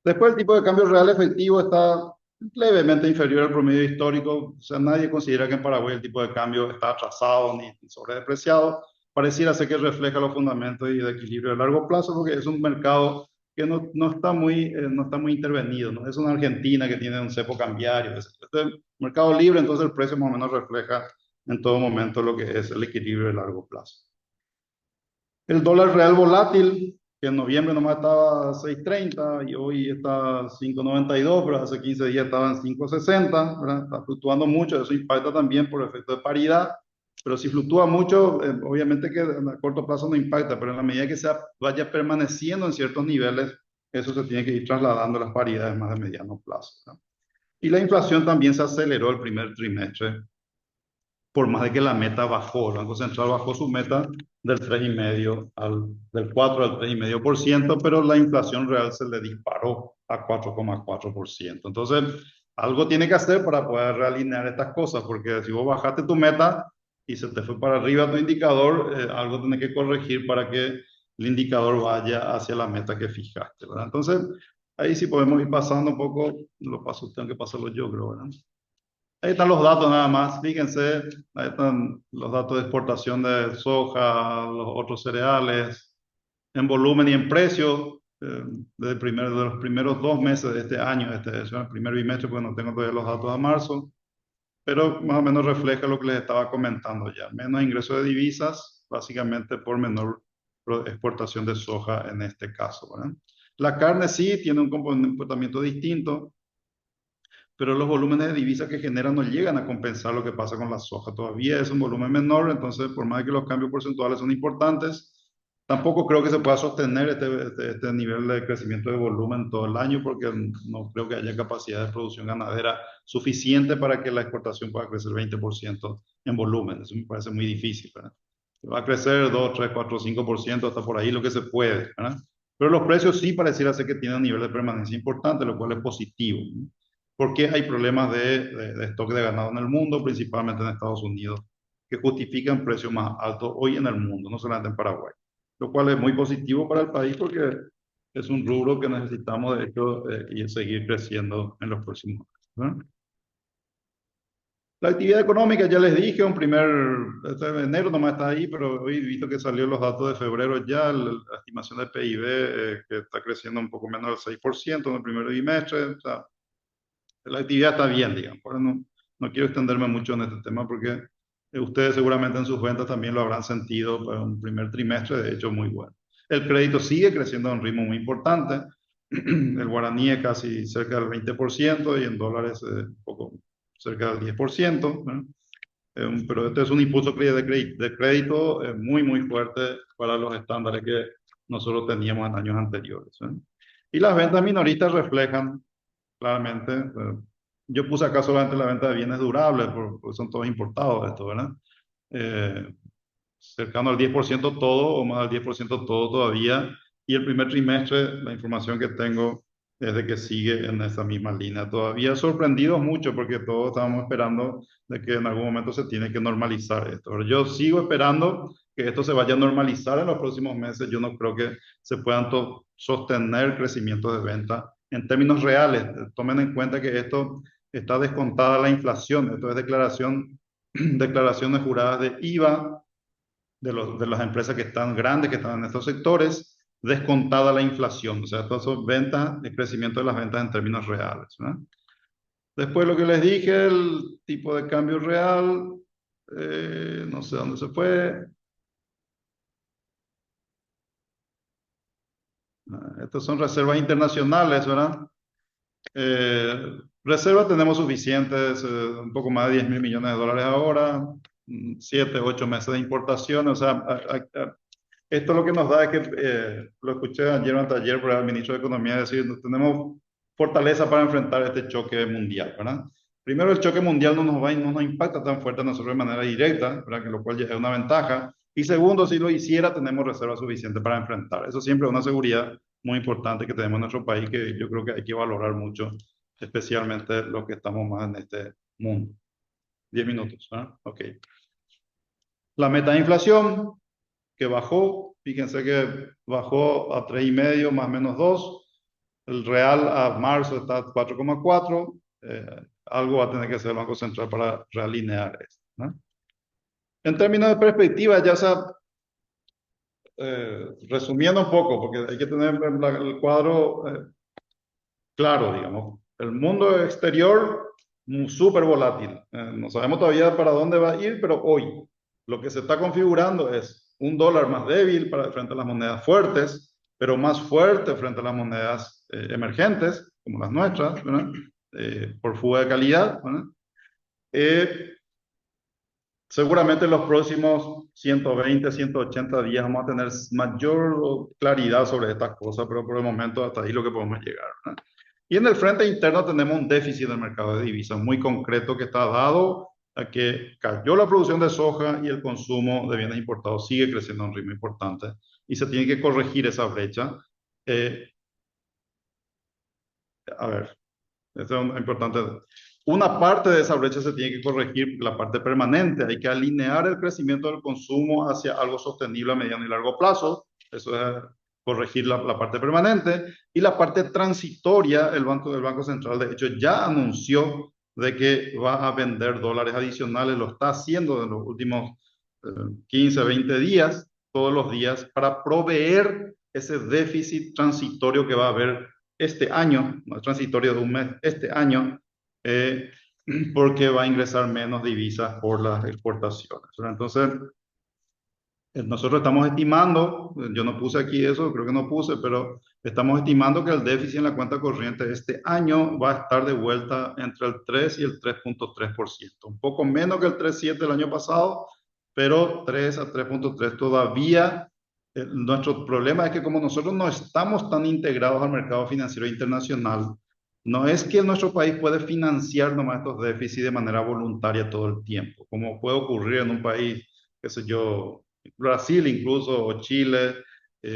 Después el tipo de cambio real efectivo está levemente inferior al promedio histórico, o sea, nadie considera que en Paraguay el tipo de cambio está atrasado ni sobredepreciado, pareciera ser que refleja los fundamentos y de equilibrio de largo plazo, porque es un mercado que no está muy intervenido, ¿no? Es una Argentina que tiene un cepo cambiario, es mercado libre, entonces el precio más o menos refleja en todo momento lo que es el equilibrio de largo plazo. El dólar real volátil, que en noviembre nomás estaba a 6.30 y hoy está a 5.92, pero hace 15 días estaba en 5.60, ¿verdad? Está fluctuando mucho, eso impacta también por efecto de paridad, pero si fluctúa mucho, obviamente que a corto plazo no impacta, pero en la medida que se vaya permaneciendo en ciertos niveles, eso se tiene que ir trasladando a las paridades más de mediano plazo, ¿no? Y la inflación también se aceleró el primer trimestre, por más de que la meta bajó, el Banco Central bajó su meta del 3,5 del 4 al 3,5%, pero la inflación real se le disparó a 4,4%. Entonces, algo tiene que hacer para poder realinear estas cosas, porque si vos bajaste tu meta y se te fue para arriba tu indicador, algo tiene que corregir para que el indicador vaya hacia la meta que fijaste, ¿verdad? Entonces, ahí sí podemos ir pasando un poco, lo paso, tengo que pasarlo yo, creo, ¿verdad? Ahí están los datos nada más, fíjense, ahí están los datos de exportación de soja, los otros cereales, en volumen y en precio, de los primeros 2 meses de este año, este es el primer bimestre, porque no tengo todavía los datos a marzo, pero más o menos refleja lo que les estaba comentando ya, menos ingresos de divisas, básicamente por menor exportación de soja en este caso, ¿verdad? La carne sí tiene un comportamiento distinto, pero los volúmenes de divisa que generan no llegan a compensar lo que pasa con la soja. Todavía es un volumen menor, entonces por más que los cambios porcentuales son importantes, tampoco creo que se pueda sostener este nivel de crecimiento de volumen todo el año porque no creo que haya capacidad de producción ganadera suficiente para que la exportación pueda crecer 20% en volumen. Eso me parece muy difícil, ¿verdad? Va a crecer 2, 3, 4, 5%, hasta por ahí lo que se puede, ¿verdad? Pero los precios sí pareciera ser que tienen un nivel de permanencia importante, lo cual es positivo, ¿no? Porque hay problemas de stock de ganado en el mundo, principalmente en Estados Unidos, que justifican precios más altos hoy en el mundo, no solamente en Paraguay. Lo cual es muy positivo para el país porque es un rubro que necesitamos, de hecho, y seguir creciendo en los próximos años, ¿no? La actividad económica, ya les dije, este enero nomás está ahí, pero hoy he visto que salió los datos de febrero ya, la estimación del PIB, que está creciendo un poco menos del 6% en el primer trimestre. O sea, la actividad está bien, digamos. Ahora no quiero extenderme mucho en este tema porque ustedes seguramente en sus ventas también lo habrán sentido para un primer trimestre, de hecho, muy bueno. El crédito sigue creciendo a un ritmo muy importante. El guaraní es casi cerca del 20% y en dólares un poco cerca del 10%, ¿no? Pero este es un impulso de crédito muy, muy fuerte para los estándares que nosotros teníamos en años anteriores, ¿eh? Y las ventas minoristas reflejan claramente. Yo puse acá solamente la venta de bienes durables, porque son todos importados esto, ¿verdad? Eh, Cercano al 10% todo, o más del 10% todo todavía. Y el primer trimestre, la información que tengo es de que sigue en esa misma línea. Todavía sorprendido mucho, porque todos estábamos esperando de que en algún momento se tiene que normalizar esto. Pero yo sigo esperando que esto se vaya a normalizar en los próximos meses. Yo no creo que se puedan sostener crecimientos de venta en términos reales. Tomen en cuenta que esto está descontada la inflación. Esto es declaración declaraciones juradas de IVA de las empresas que están grandes, que están en estos sectores, descontada la inflación. O sea, todas son ventas, el crecimiento de las ventas en términos reales, ¿verdad? Después lo que les dije, el tipo de cambio real, no sé dónde se fue. Estas son reservas internacionales, ¿verdad? Reservas tenemos suficientes, un poco más de 10.000 millones de dólares ahora, 7, 8 meses de importación. O sea, esto lo que nos da es que, lo escuché ayer o anteayer por el ministro de Economía decir, tenemos fortaleza para enfrentar este choque mundial, ¿verdad? Primero, el choque mundial no nos impacta tan fuerte a nosotros de manera directa, ¿verdad? Que lo cual ya es una ventaja. Y segundo, si lo hiciera, tenemos reservas suficientes para enfrentar. Eso siempre es una seguridad muy importante que tenemos en nuestro país, que yo creo que hay que valorar mucho, especialmente los que estamos más en este mundo. 10 minutos, ¿verdad? Ok. La meta de inflación, que bajó, fíjense que bajó a 3,5, más o menos 2. El real a marzo está a 4,4. Algo va a tener que hacer el Banco Central para realinear esto, ¿no? En términos de perspectiva, ya sea, resumiendo un poco, porque hay que tener el cuadro claro, digamos. El mundo exterior, súper volátil. No sabemos todavía para dónde va a ir, pero hoy lo que se está configurando es un dólar más débil frente a las monedas fuertes, pero más fuerte frente a las monedas emergentes, como las nuestras, ¿verdad? Por fuga de calidad, ¿verdad? Seguramente en los próximos 120, 180 días vamos a tener mayor claridad sobre estas cosas, pero por el momento hasta ahí lo que podemos llegar, ¿verdad? Y en el frente interno tenemos un déficit del mercado de divisas muy concreto que está dado a que cayó la producción de soja y el consumo de bienes importados sigue creciendo a un ritmo importante y se tiene que corregir esa brecha. Eh, a ver, eso es importante. Una parte de esa brecha se tiene que corregir, la parte permanente. Hay que alinear el crecimiento del consumo hacia algo sostenible a mediano y largo plazo. Eso es corregir la parte permanente. Y la parte transitoria, el Banco Central, de hecho, ya anunció de que va a vender dólares adicionales. Lo está haciendo en los últimos 15, 20 días, todos los días, para proveer ese déficit transitorio que va a haber este año, no es transitorio de un mes, este año, eh, porque va a ingresar menos divisas por las exportaciones. Entonces, nosotros estamos estimando, yo no puse aquí eso, creo que no puse, pero estamos estimando que el déficit en la cuenta corriente este año va a estar de vuelta entre el 3 y el 3,3%, un poco menos que el 3,7 del año pasado, pero 3 a 3,3 todavía. Nuestro problema es que como nosotros no estamos tan integrados al mercado financiero internacional, no es que nuestro país puede financiar nomás estos déficits de manera voluntaria todo el tiempo, como puede ocurrir en un país, qué sé yo, Brasil incluso, o Chile,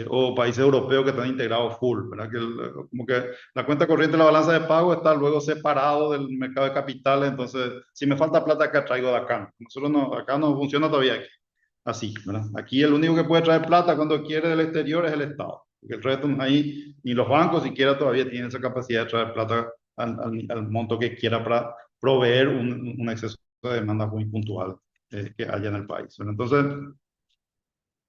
o países europeos que están integrados full, ¿verdad? Como que la cuenta corriente de la balanza de pago está luego separado del mercado de capitales, entonces si me falta plata acá traigo de acá. Nosotros no, acá no funciona todavía aquí, así, ¿verdad? Aquí el único que puede traer plata cuando quiere del exterior es el Estado, porque el resto ahí, ni los bancos siquiera todavía tienen esa capacidad de traer plata al monto que quiera para proveer un exceso de demanda muy puntual que haya en el país, ¿verdad? Entonces,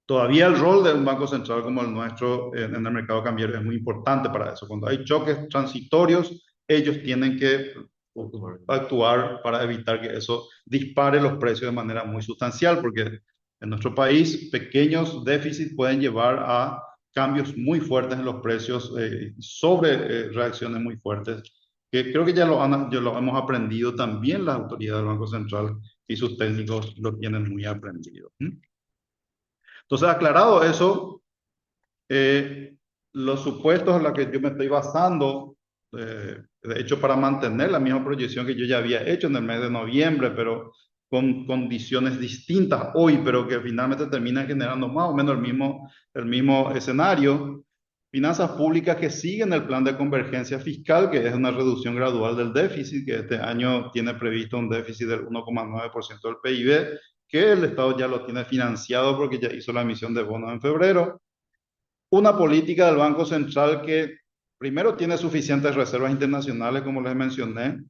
todavía el rol de un banco central como el nuestro en el mercado cambiario es muy importante para eso. Cuando hay choques transitorios, ellos tienen que actuar para evitar que eso dispare los precios de manera muy sustancial, porque en nuestro país pequeños déficits pueden llevar a cambios muy fuertes en los precios, sobre reacciones muy fuertes, que creo que ya lo hemos aprendido también las autoridades del Banco Central y sus técnicos lo tienen muy aprendido. Entonces, aclarado eso, eh, los supuestos en los que yo me estoy basando, de hecho, para mantener la misma proyección que yo ya había hecho en el mes de noviembre, pero con condiciones distintas hoy, pero que finalmente terminan generando más o menos el mismo escenario. Finanzas públicas que siguen el plan de convergencia fiscal, que es una reducción gradual del déficit, que este año tiene previsto un déficit del 1,9% del PIB, que el Estado ya lo tiene financiado porque ya hizo la emisión de bonos en febrero. Una política del Banco Central que primero tiene suficientes reservas internacionales, como les mencioné,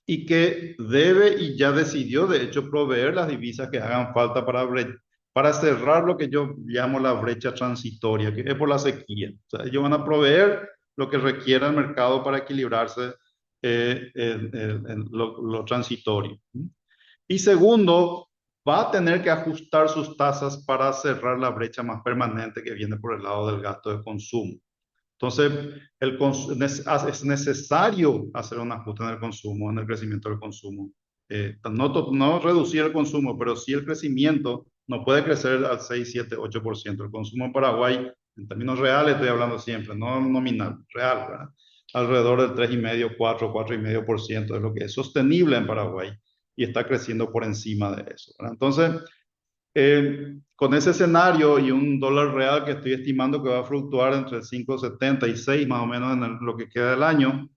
y que debe y ya decidió, de hecho, proveer las divisas que hagan falta para cerrar lo que yo llamo la brecha transitoria, que es por la sequía. O sea, ellos van a proveer lo que requiera el mercado para equilibrarse lo transitorio. Y segundo, va a tener que ajustar sus tasas para cerrar la brecha más permanente que viene por el lado del gasto de consumo. Entonces, es necesario hacer un ajuste en el consumo, en el crecimiento del consumo. No reducir el consumo, pero sí el crecimiento no puede crecer al 6, 7, 8%. El consumo en Paraguay, en términos reales estoy hablando siempre, no nominal, real, ¿verdad? Alrededor del 3,5, 4, 4,5% es lo que es sostenible en Paraguay y está creciendo por encima de eso, ¿verdad? Entonces, con ese escenario y un dólar real que estoy estimando que va a fluctuar entre 5,70 y 6 más o menos en lo que queda del año.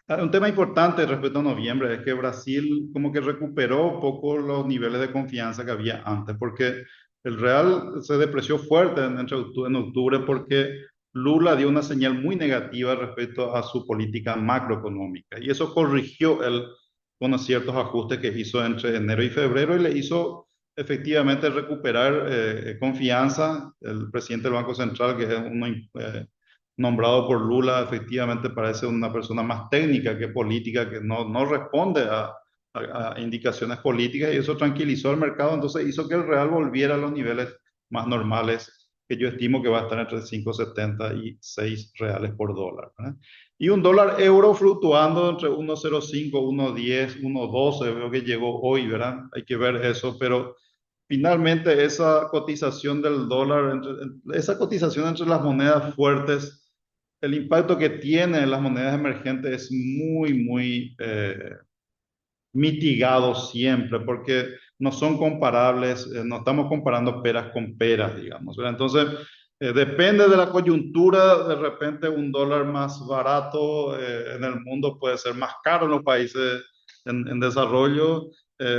Un tema importante respecto a noviembre es que Brasil como que recuperó un poco los niveles de confianza que había antes, porque el real se depreció fuerte en octubre porque Lula dio una señal muy negativa respecto a su política macroeconómica y eso corrigió con ciertos ajustes que hizo entre enero y febrero y le hizo efectivamente recuperar confianza. El presidente del Banco Central, que es uno nombrado por Lula, efectivamente parece una persona más técnica que política, que no responde a indicaciones políticas y eso tranquilizó el mercado, entonces hizo que el real volviera a los niveles más normales, que yo estimo que va a estar entre 5,70 y 6 reales por dólar, ¿verdad? Y un dólar euro fluctuando entre 1,05, 1,10, 1,12, veo que llegó hoy, ¿verdad? Hay que ver eso, pero finalmente esa cotización del dólar, esa cotización entre las monedas fuertes, el impacto que tiene en las monedas emergentes es muy mitigado siempre, porque no son comparables, no estamos comparando peras con peras, digamos, ¿verdad? Entonces, depende de la coyuntura, de repente un dólar más barato en el mundo puede ser más caro en los países en desarrollo,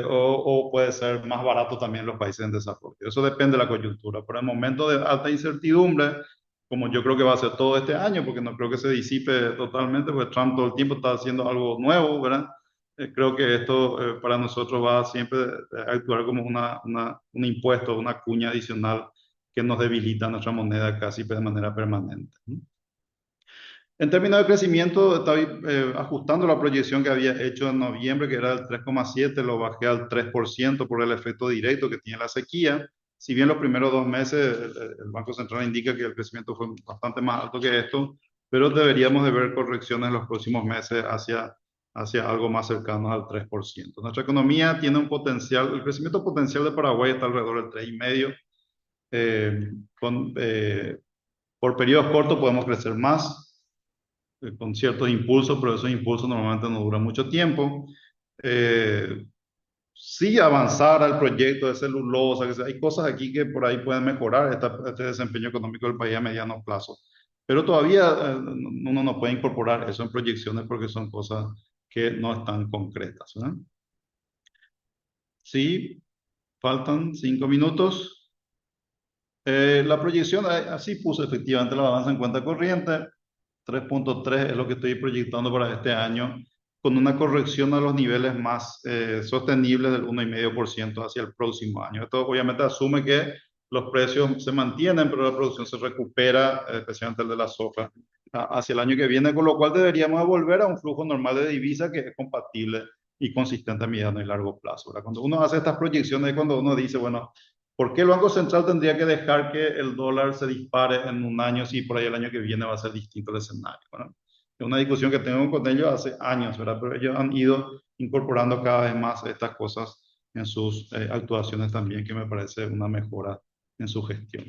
o puede ser más barato también en los países en desarrollo. Eso depende de la coyuntura. Por el momento de alta incertidumbre, como yo creo que va a ser todo este año, porque no creo que se disipe totalmente, porque Trump todo el tiempo está haciendo algo nuevo, ¿verdad? Creo que esto para nosotros va siempre a actuar como un impuesto, una cuña adicional que nos debilita nuestra moneda casi de manera permanente. En términos de crecimiento, estaba ajustando la proyección que había hecho en noviembre, que era el 3,7, lo bajé al 3% por el efecto directo que tiene la sequía. Si bien los primeros 2 meses el Banco Central indica que el crecimiento fue bastante más alto que esto, pero deberíamos de ver correcciones en los próximos meses hacia algo más cercano al 3%. Nuestra economía tiene un potencial, el crecimiento potencial de Paraguay está alrededor del 3,5. Eh, con, eh, por periodos cortos podemos crecer más, con ciertos impulsos, pero esos impulsos normalmente no duran mucho tiempo. Eh, sí avanzar al proyecto de celulosa, que hay cosas aquí que por ahí pueden mejorar este desempeño económico del país a mediano plazo. Pero todavía uno no puede incorporar eso en proyecciones porque son cosas que no están concretas, ¿verdad? Sí, faltan 5 minutos. La proyección, así puse efectivamente la balanza en cuenta corriente. 3,3 es lo que estoy proyectando para este año, con una corrección a los niveles más sostenibles del 1,5% hacia el próximo año. Esto obviamente asume que los precios se mantienen, pero la producción se recupera, especialmente el de la soja, hacia el año que viene, con lo cual deberíamos volver a un flujo normal de divisa que es compatible y consistente a mediano y largo plazo, ¿verdad? Cuando uno hace estas proyecciones es cuando uno dice, bueno, ¿por qué el Banco Central tendría que dejar que el dólar se dispare en un año si por ahí el año que viene va a ser distinto el escenario? Bueno, es una discusión que tengo con ellos hace años, ¿verdad? Pero ellos han ido incorporando cada vez más estas cosas en sus actuaciones también, que me parece una mejora en su gestión.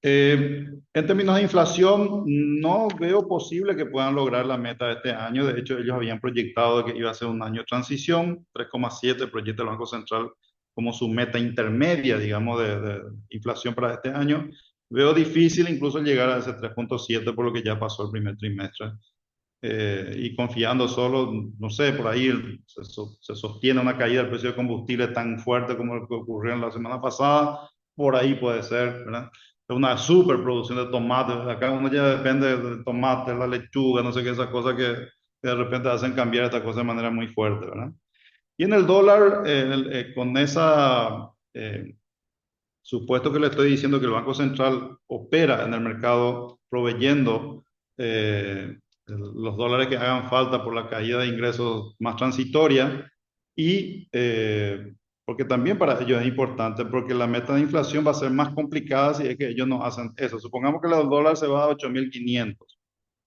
En términos de inflación, no veo posible que puedan lograr la meta de este año. De hecho, ellos habían proyectado que iba a ser un año de transición. 3,7 proyecta el Banco Central como su meta intermedia, digamos, de inflación para este año. Veo difícil incluso llegar a ese 3,7 por lo que ya pasó el primer trimestre. Y confiando solo, no sé, por ahí se sostiene una caída del precio de combustible tan fuerte como el que ocurrió en la semana pasada, por ahí puede ser, ¿verdad? Es una superproducción de tomates, acá uno ya depende del tomate, la lechuga, no sé qué, esas cosas que que de repente hacen cambiar esta cosa de manera muy fuerte, ¿verdad? Y en el dólar, con esa supuesto que le estoy diciendo que el Banco Central opera en el mercado proveyendo los dólares que hagan falta por la caída de ingresos más transitoria y porque también para ellos es importante porque la meta de inflación va a ser más complicada si es que ellos no hacen eso. Supongamos que el dólar se va a 8.500.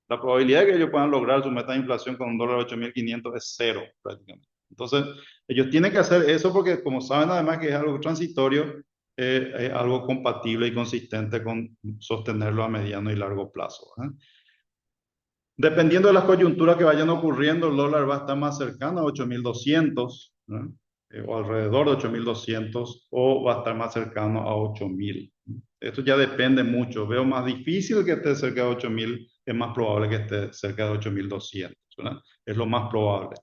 La probabilidad de que ellos puedan lograr su meta de inflación con un dólar 8.500 es cero prácticamente. Entonces, ellos tienen que hacer eso porque como saben además que es algo transitorio, es algo compatible y consistente con sostenerlo a mediano y largo plazo, ¿eh? Dependiendo de las coyunturas que vayan ocurriendo, el dólar va a estar más cercano a 8.200, ¿no? O alrededor de 8.200, o va a estar más cercano a 8.000. Esto ya depende mucho. Veo más difícil que esté cerca de 8.000, es más probable que esté cerca de 8.200, ¿verdad? Es lo más probable.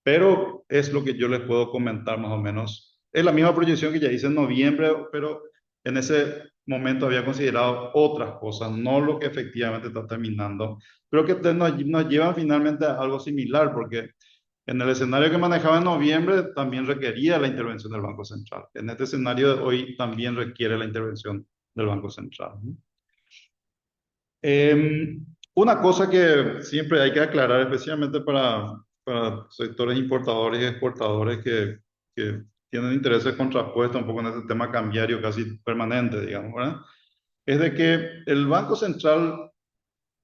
Pero es lo que yo les puedo comentar más o menos. Es la misma proyección que ya hice en noviembre, pero en ese momento había considerado otras cosas, no lo que efectivamente está terminando. Creo que nos llevan finalmente a algo similar, porque en el escenario que manejaba en noviembre también requería la intervención del Banco Central. En este escenario de hoy también requiere la intervención del Banco Central, ¿no? Una cosa que siempre hay que aclarar, especialmente para sectores importadores y exportadores que tienen intereses contrapuestos un poco en este tema cambiario casi permanente, digamos, ¿verdad? Es de que el Banco Central,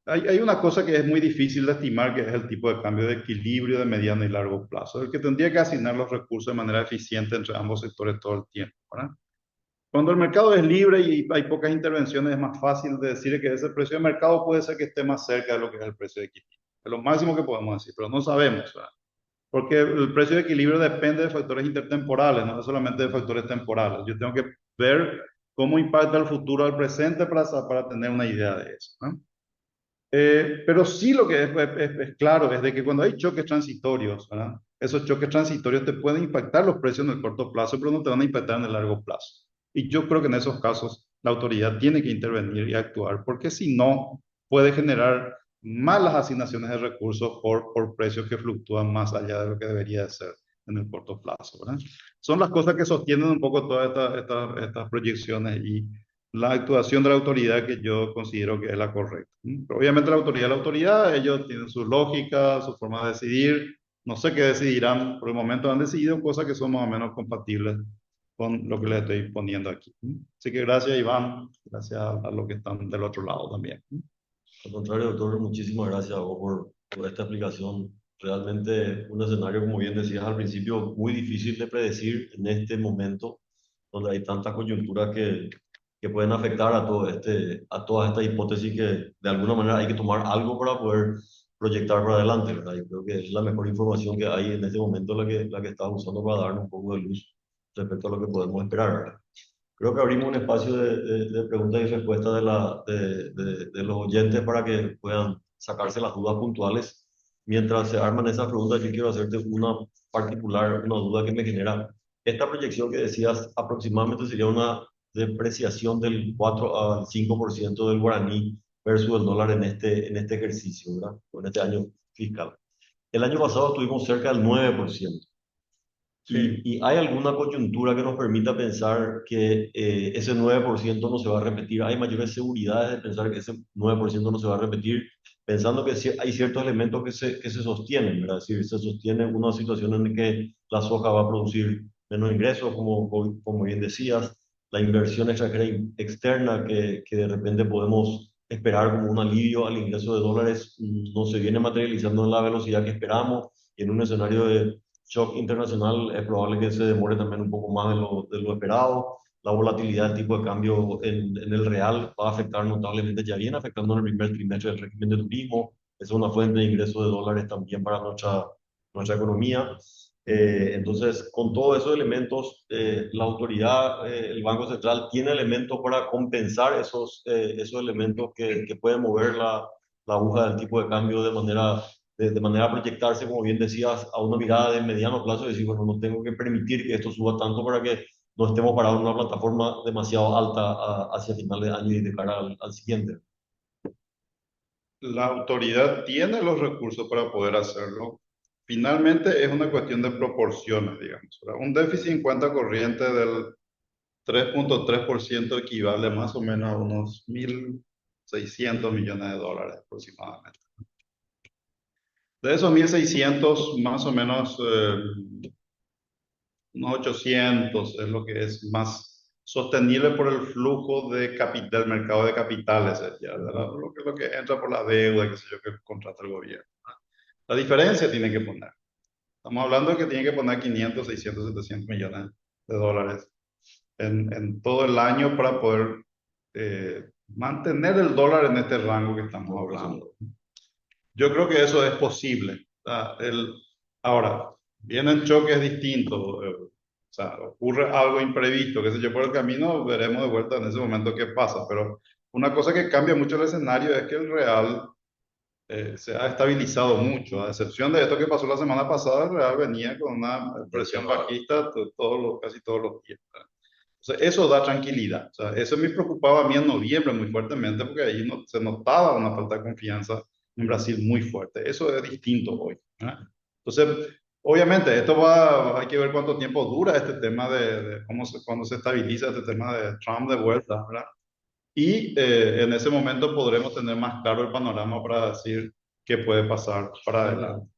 hay una cosa que es muy difícil de estimar, que es el tipo de cambio de equilibrio de mediano y largo plazo, el que tendría que asignar los recursos de manera eficiente entre ambos sectores todo el tiempo, ¿verdad? Cuando el mercado es libre y hay pocas intervenciones, es más fácil de decir que ese precio de mercado puede ser que esté más cerca de lo que es el precio de equilibrio. Es lo máximo que podemos decir, pero no sabemos, ¿verdad? Porque el precio de equilibrio depende de factores intertemporales, no solamente de factores temporales. Yo tengo que ver cómo impacta el futuro al presente para tener una idea de eso, ¿no? Pero sí lo que es claro es de que cuando hay choques transitorios, ¿verdad? Esos choques transitorios te pueden impactar los precios en el corto plazo, pero no te van a impactar en el largo plazo. Y yo creo que en esos casos la autoridad tiene que intervenir y actuar, porque si no, puede generar malas asignaciones de recursos por precios que fluctúan más allá de lo que debería de ser en el corto plazo, ¿verdad? Son las cosas que sostienen un poco todas estas proyecciones y la actuación de la autoridad que yo considero que es la correcta. Pero obviamente la autoridad, ellos tienen su lógica, su forma de decidir. No sé qué decidirán, por el momento han decidido cosas que son más o menos compatibles con lo que les estoy poniendo aquí. Así que gracias, Iván, gracias a los que están del otro lado también. Al contrario, doctor, muchísimas gracias a vos por esta explicación. Realmente un escenario, como bien decías al principio, muy difícil de predecir en este momento, donde hay tantas coyunturas que pueden afectar a todas estas hipótesis que de alguna manera hay que tomar algo para poder proyectar para adelante, ¿verdad? Yo creo que es la mejor información que hay en este momento la que estás usando para darnos un poco de luz respecto a lo que podemos esperar, ¿verdad? Creo que abrimos un espacio de preguntas y respuestas de los oyentes para que puedan sacarse las dudas puntuales. Mientras se arman esas preguntas, yo quiero hacerte una particular, una duda que me genera. Esta proyección que decías aproximadamente sería una depreciación del 4 al 5% del guaraní versus el dólar en este ejercicio, ¿verdad? O en este año fiscal. El año pasado estuvimos cerca del 9%. Sí. Y hay alguna coyuntura que nos permita pensar que ese 9% no se va a repetir. Hay mayores seguridades de pensar que ese 9% no se va a repetir, pensando que hay ciertos elementos que se sostienen, ¿verdad? Es decir, se sostiene una situación en la que la soja va a producir menos ingresos, como bien decías, la inversión extranjera externa que de repente podemos esperar como un alivio al ingreso de dólares no se viene materializando en la velocidad que esperamos y en un escenario de shock internacional es probable que se demore también un poco más de lo esperado. La volatilidad del tipo de cambio en el real va a afectar notablemente, ya viene afectando en el primer trimestre del régimen de turismo. Es una fuente de ingresos de dólares también para nuestra economía. Entonces, con todos esos elementos, la autoridad, el Banco Central, tiene elementos para compensar esos elementos que pueden mover la aguja del tipo de cambio de manera a proyectarse, como bien decías, a una mirada de mediano plazo y decir, bueno, no tengo que permitir que esto suba tanto para que no estemos parados en una plataforma demasiado alta hacia final de año y de cara al siguiente. la autoridad tiene los recursos para poder hacerlo. Finalmente es una cuestión de proporciones, digamos, ¿verdad? Un déficit en cuenta corriente del 3,3% equivale más o menos a unos 1.600 millones de dólares aproximadamente. De esos 1.600, más o menos unos 800 es lo que es más sostenible por el flujo de capital, del mercado de capitales, ya, ¿verdad? Lo que entra por la deuda, qué sé yo, que contrata el gobierno. La diferencia tiene que poner. Estamos hablando de que tiene que poner 500, 600, 700 millones de dólares en todo el año para poder mantener el dólar en este rango que estamos hablando. Yo creo que eso es posible. Ahora, vienen choques distintos, o sea, ocurre algo imprevisto, qué sé yo, por el camino veremos de vuelta en ese momento qué pasa, pero una cosa que cambia mucho el escenario es que el real se ha estabilizado mucho, a excepción de esto que pasó la semana pasada, el real venía con una presión bajista casi todos los días. Entonces, eso da tranquilidad. O sea, eso me preocupaba a mí en noviembre muy fuertemente porque ahí se notaba una falta de confianza en Brasil muy fuerte. Eso es distinto hoy, ¿verdad? Entonces, obviamente, hay que ver cuánto tiempo dura este tema de cuando se estabiliza este tema de Trump de vuelta, ¿verdad? Y en ese momento podremos tener más claro el panorama para decir qué puede pasar para adelante.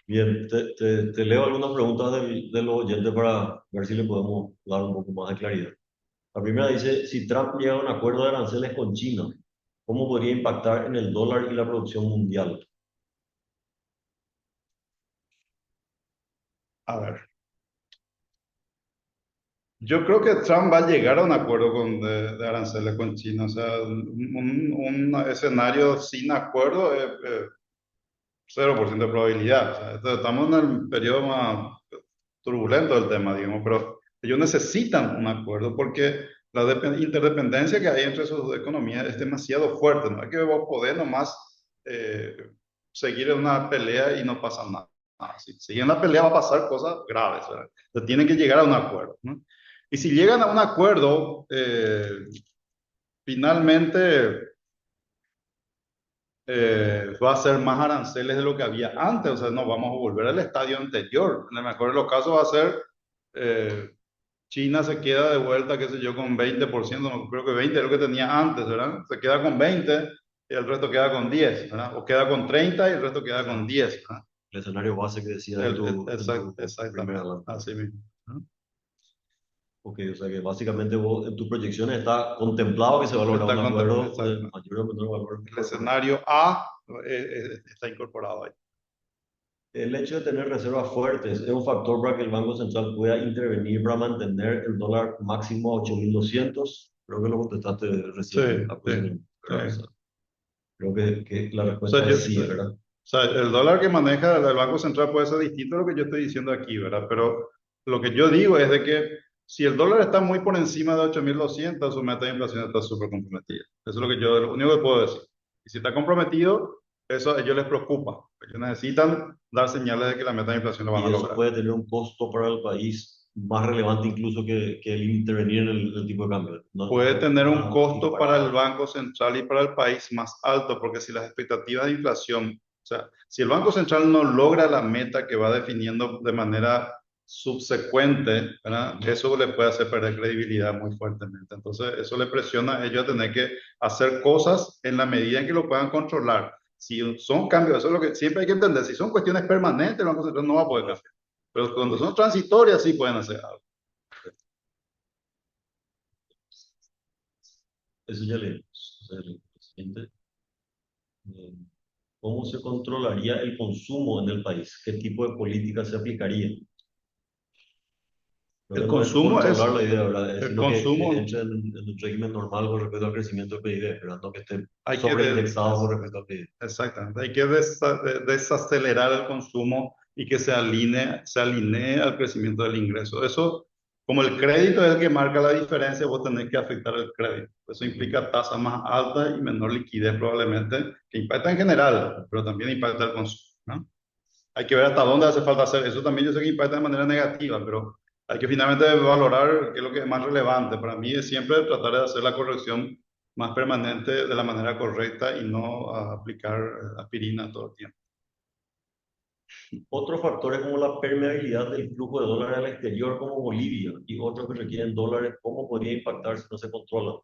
Bien, te leo algunas preguntas de los oyentes para ver si le podemos dar un poco más de claridad. La primera dice, si Trump llega a un acuerdo de aranceles con China, ¿cómo podría impactar en el dólar y la producción mundial? A ver, yo creo que Trump va a llegar a un acuerdo de aranceles con China. O sea, un escenario sin acuerdo es 0% de probabilidad. O sea, estamos en el periodo más turbulento del tema, digamos, pero ellos necesitan un acuerdo porque la interdependencia que hay entre sus economías es demasiado fuerte. No hay que vos poder nomás eh, seguir en una pelea y no pasa nada. Si siguen la pelea va a pasar cosas graves, ¿verdad? Entonces tienen que llegar a un acuerdo, ¿no? Y si llegan a un acuerdo, finalmente va a ser más aranceles de lo que había antes, o sea, no vamos a volver al estadio anterior. En el mejor de los casos va a ser, eh, China se queda de vuelta, qué sé yo, con 20%, no, creo que 20 es lo que tenía antes, ¿verdad? Se queda con 20 y el resto queda con 10, ¿verdad? O queda con 30 y el resto queda con 10, ¿verdad? El escenario base que decía en tu primera Exactamente, adelante. así mismo, ¿no? Ok, o sea que básicamente vos, en tus proyecciones está contemplado que se va a lograr un Está acuerdo de exactamente. mayor o menor valor. El escenario A está incorporado ahí. El hecho de tener reservas fuertes es un factor para que el Banco Central pueda intervenir para mantener el dólar máximo a 8.200. Creo que lo contestaste Sí, recién, sí, ¿verdad? O sea, sí. creo que la O sea, respuesta es sí, ¿verdad? o sea, el dólar que maneja el Banco Central puede ser distinto a lo que yo estoy diciendo aquí, ¿verdad? Pero lo que yo digo es de que si el dólar está muy por encima de 8.200, su meta de inflación está súper comprometida. Eso es lo único que puedo decir. Y si está comprometido, eso a ellos les preocupa. Ellos necesitan dar señales de que la meta de inflación lo van Y a eso lograr. puede tener un costo para el país más relevante incluso que el intervenir en el tipo de cambio. No, Puede tener un no costo para el impacta. Banco Central y para el país más alto, porque si las expectativas de inflación, o sea, si el Banco Central no logra la meta que va definiendo de manera subsecuente, ¿verdad? Eso le puede hacer perder credibilidad muy fuertemente. Entonces, eso le presiona a ellos a tener que hacer cosas en la medida en que lo puedan controlar. Si son cambios, eso es lo que siempre hay que entender. Si son cuestiones permanentes, el Banco Central no va a poder cambiar. Pero cuando son transitorias, sí pueden hacer algo. Eso ya leímos. O sea, el siguiente. eh, ¿Cómo se controlaría el consumo en el país? ¿Qué tipo de política se aplicaría? Creo El que no es consumo controlar la idea, ¿verdad? Es el sino que consumo entre en un régimen normal con respecto al crecimiento del PIB, ¿verdad? No que esté hay que sobreindexado con respecto al PIB. exactamente, hay que desacelerar el consumo y que se alinee al crecimiento del ingreso. Eso, como el crédito es el que marca la diferencia, vos tenés que afectar el crédito. Eso implica tasas más altas y menor liquidez probablemente, que impacta en general, pero también impacta el consumo, ¿no? Hay que ver hasta dónde hace falta hacer. Eso también yo sé que impacta de manera negativa, pero hay que finalmente valorar qué es lo que es más relevante. Para mí es siempre tratar de hacer la corrección más permanente de la manera correcta y no a aplicar aspirina todo el tiempo. Otros factores como la permeabilidad del flujo de dólares al exterior como Bolivia y otros que requieren dólares, ¿cómo podría impactar si no se controla?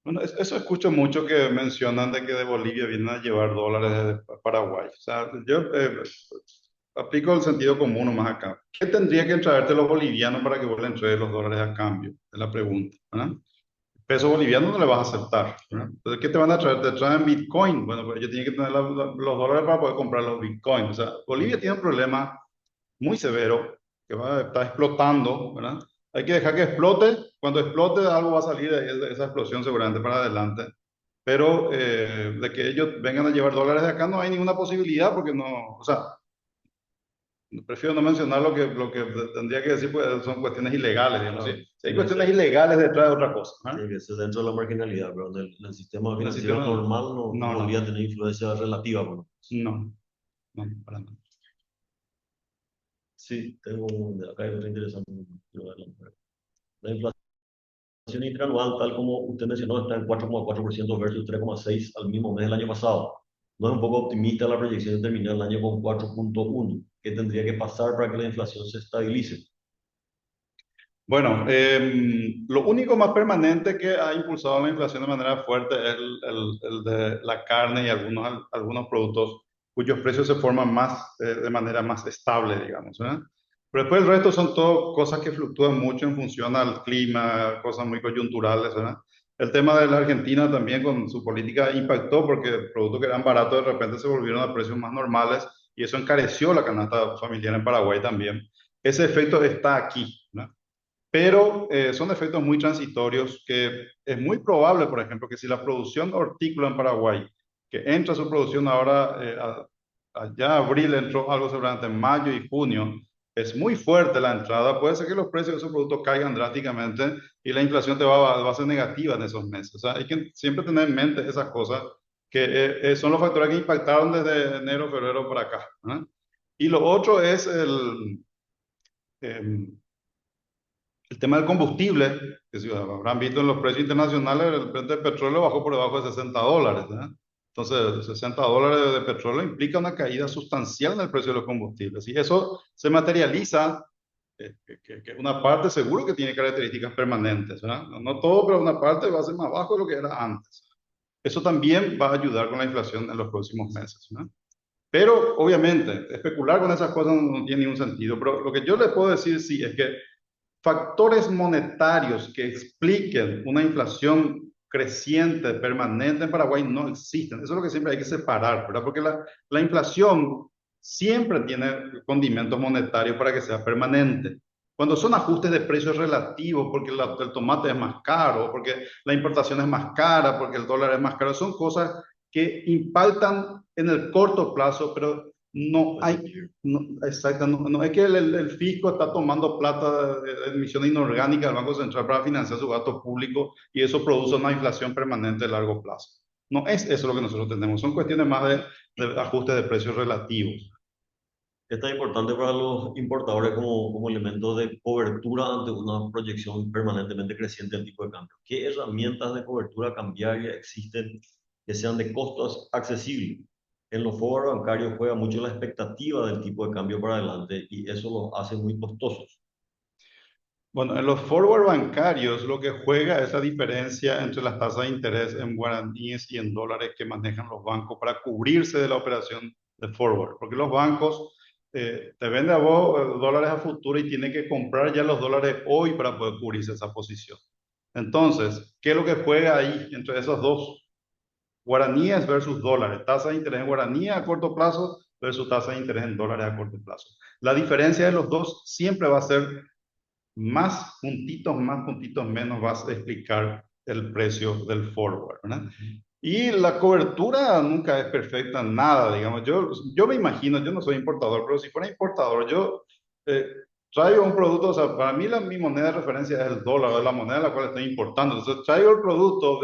Bueno, eso escucho mucho que mencionan de que de Bolivia vienen a llevar dólares de Paraguay. O sea, yo aplico el sentido común nomás acá. ¿Qué tendría que traerte los bolivianos para que vos le entregues los dólares a cambio? Es la pregunta, ¿verdad? Peso boliviano no le vas a aceptar, ¿verdad? Entonces, ¿qué te van a traer? ¿Te traen Bitcoin? Bueno, pues ellos tienen que tener los dólares para poder comprar los Bitcoins. O sea, Bolivia tiene un problema muy severo que está explotando, ¿verdad? Hay que dejar que explote. Cuando explote, algo va a salir de esa explosión seguramente para adelante. Pero de que ellos vengan a llevar dólares de acá no hay ninguna posibilidad porque no, o sea, prefiero no mencionar lo que tendría que decir, pues son cuestiones ilegales, digamos. Claro, Si hay tiene que cuestiones ser, ilegales detrás de otra cosa, ¿ah? tiene que ser dentro de la marginalidad, pero en el sistema En el financiero sistema, normal no no, podría no, tener influencia relativa. Bueno, no, no, para nada. sí, acá hay otra interesante. Quiero verla. La inflación interanual, tal como usted mencionó, está en 4,4% versus 3,6% al mismo mes del año pasado. No es un poco optimista la proyección de terminar el año con 4,1%. ¿Qué tendría que pasar para que la inflación se estabilice? Bueno, lo único más permanente que ha impulsado la inflación de manera fuerte es el de la carne y algunos productos cuyos precios se forman más, de manera más estable, digamos, ¿verdad? Pero después el resto son todo cosas que fluctúan mucho en función al clima, cosas muy coyunturales, ¿verdad? El tema de la Argentina también con su política impactó porque productos que eran baratos de repente se volvieron a precios más normales y eso encareció la canasta familiar en Paraguay también. Ese efecto está aquí, ¿no? Pero son efectos muy transitorios que es muy probable, por ejemplo, que si la producción hortícola en Paraguay, que entra su producción ahora, allá abril entró algo seguramente en mayo y junio, es muy fuerte la entrada, puede ser que los precios de esos productos caigan drásticamente y la inflación va a ser negativa en esos meses. O sea, hay que siempre tener en mente esas cosas que son los factores que impactaron desde enero, febrero para acá, ¿no? Y lo otro es em, el tema del combustible, que si habrán visto en los precios internacionales, el precio del petróleo bajó por debajo de $60, ¿eh? Entonces, $60 de petróleo implica una caída sustancial en el precio de los combustibles. Y eso se materializa, que una parte seguro que tiene características permanentes, ¿verdad? No todo, pero una parte va a ser más bajo de lo que era antes. Eso también va a ayudar con la inflación en los próximos meses, ¿no? Pero obviamente, especular con esas cosas no tiene ningún sentido. Pero lo que yo le puedo decir sí es que factores monetarios que expliquen una inflación creciente, permanente en Paraguay no existen. Eso es lo que siempre hay que separar, ¿verdad? Porque la inflación siempre tiene condimentos monetarios para que sea permanente. Cuando son ajustes de precios relativos, porque el tomate es más caro, porque la importación es más cara, porque el dólar es más caro, son cosas que impactan en el corto plazo, pero no hay, no, exacto, no es que el fisco está tomando plata de emisión inorgánica del Banco Central para financiar su gasto público y eso produce una inflación permanente a largo plazo. No es eso lo que nosotros tenemos, son cuestiones más de ajustes de precios relativos. Es tan importante para los importadores como elemento de cobertura ante una proyección permanentemente creciente del tipo de cambio. ¿Qué herramientas de cobertura cambiaria existen que sean de costos accesibles? En los forward bancarios juega mucho la expectativa del tipo de cambio para adelante y eso los hace muy costosos. Bueno, en los forward bancarios lo que juega es la diferencia entre las tasas de interés en guaraníes y en dólares que manejan los bancos para cubrirse de la operación de forward. Porque los bancos te venden a vos dólares a futuro y tienen que comprar ya los dólares hoy para poder cubrirse esa posición. Entonces, ¿qué es lo que juega ahí entre esos dos? Guaraníes versus dólares. Tasa de interés en guaraníes a corto plazo versus tasa de interés en dólares a corto plazo. La diferencia de los dos siempre va a ser más puntitos menos vas a explicar el precio del forward, ¿verdad? Y la cobertura nunca es perfecta en nada, digamos. Yo me imagino, yo no soy importador, pero si fuera importador, yo eh, traigo un producto, o sea, para mí mi moneda de referencia es el dólar, es la moneda a la cual estoy importando. Entonces traigo el producto,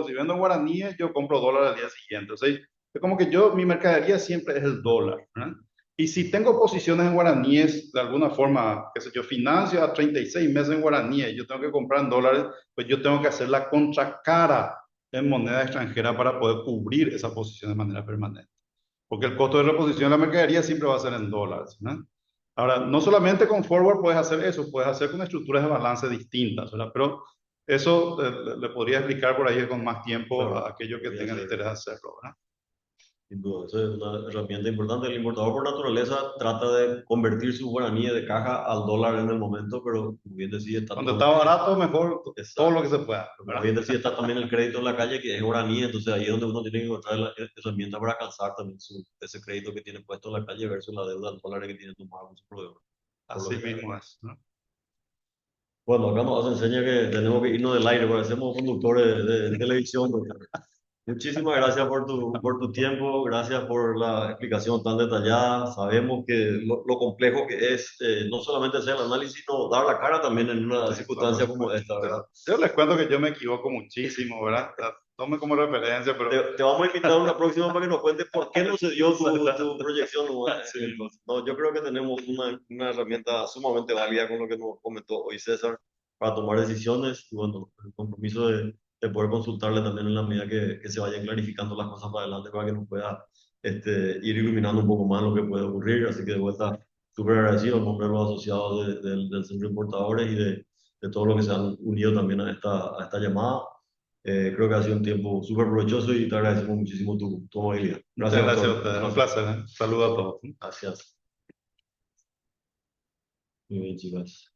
si vendo guaraníes, yo compro dólar al día siguiente. O sea, es como que mi mercadería siempre es el dólar, ¿verdad? Y si tengo posiciones en guaraníes, de alguna forma, qué sé yo, financio a 36 meses en guaraníes, yo tengo que comprar en dólares, pues yo tengo que hacer la contracara en moneda extranjera para poder cubrir esa posición de manera permanente. Porque el costo de reposición de la mercadería siempre va a ser en dólares, ¿no? Ahora, no solamente con forward puedes hacer eso, puedes hacer con estructuras de balance distintas, ¿verdad? Pero eso le podría explicar por ahí con más tiempo a Claro, aquellos que podría tengan ser. interés en hacerlo, ¿verdad? Sin duda, eso es una herramienta importante. El importador por naturaleza trata de convertir su guaraní de caja al dólar en el momento, pero como bien decía, está Cuando todo está barato, mejor todo lo exacto. que se pueda, Pero como ¿verdad? bien decía, está también el crédito en la calle, que es guaraní, entonces ahí es donde uno tiene que encontrar la herramienta para alcanzar también ese crédito que tiene puesto en la calle versus la deuda en dólares que tiene tomado con su proveedor, por lo Así general. mismo es, ¿no? Bueno, acá nos enseña que tenemos que irnos del aire, parecemos conductores de televisión. Muchísimas gracias por tu tiempo, gracias por la explicación tan detallada. Sabemos que lo complejo que es no solamente hacer el análisis, sino dar la cara también en una Sí, no, por circunstancia como supuesto. esta, ¿verdad? Yo les cuento que yo me equivoco muchísimo, ¿verdad? O sea, tome como referencia, pero Te vamos a invitar a una próxima para que nos cuentes por qué no se dio tu proyección. ¿No? así mismo. No, yo creo que tenemos una herramienta sumamente válida con lo que nos comentó hoy César para tomar decisiones y bueno, el compromiso de poder consultarle también en la medida que se vayan clarificando las cosas para adelante para que nos pueda ir iluminando un poco más lo que puede ocurrir. Así que de vuelta, súper agradecido en nombre de los asociados del Centro de Importadores y de todos los que se han unido también a esta llamada. Creo que ha sido un tiempo súper provechoso y te agradecemos muchísimo tu amabilidad. Muchas Gracias, gracias a doctor. Un ustedes. Un placer. placer, ¿eh? Saludos a todos. Gracias. Muy bien, chicas.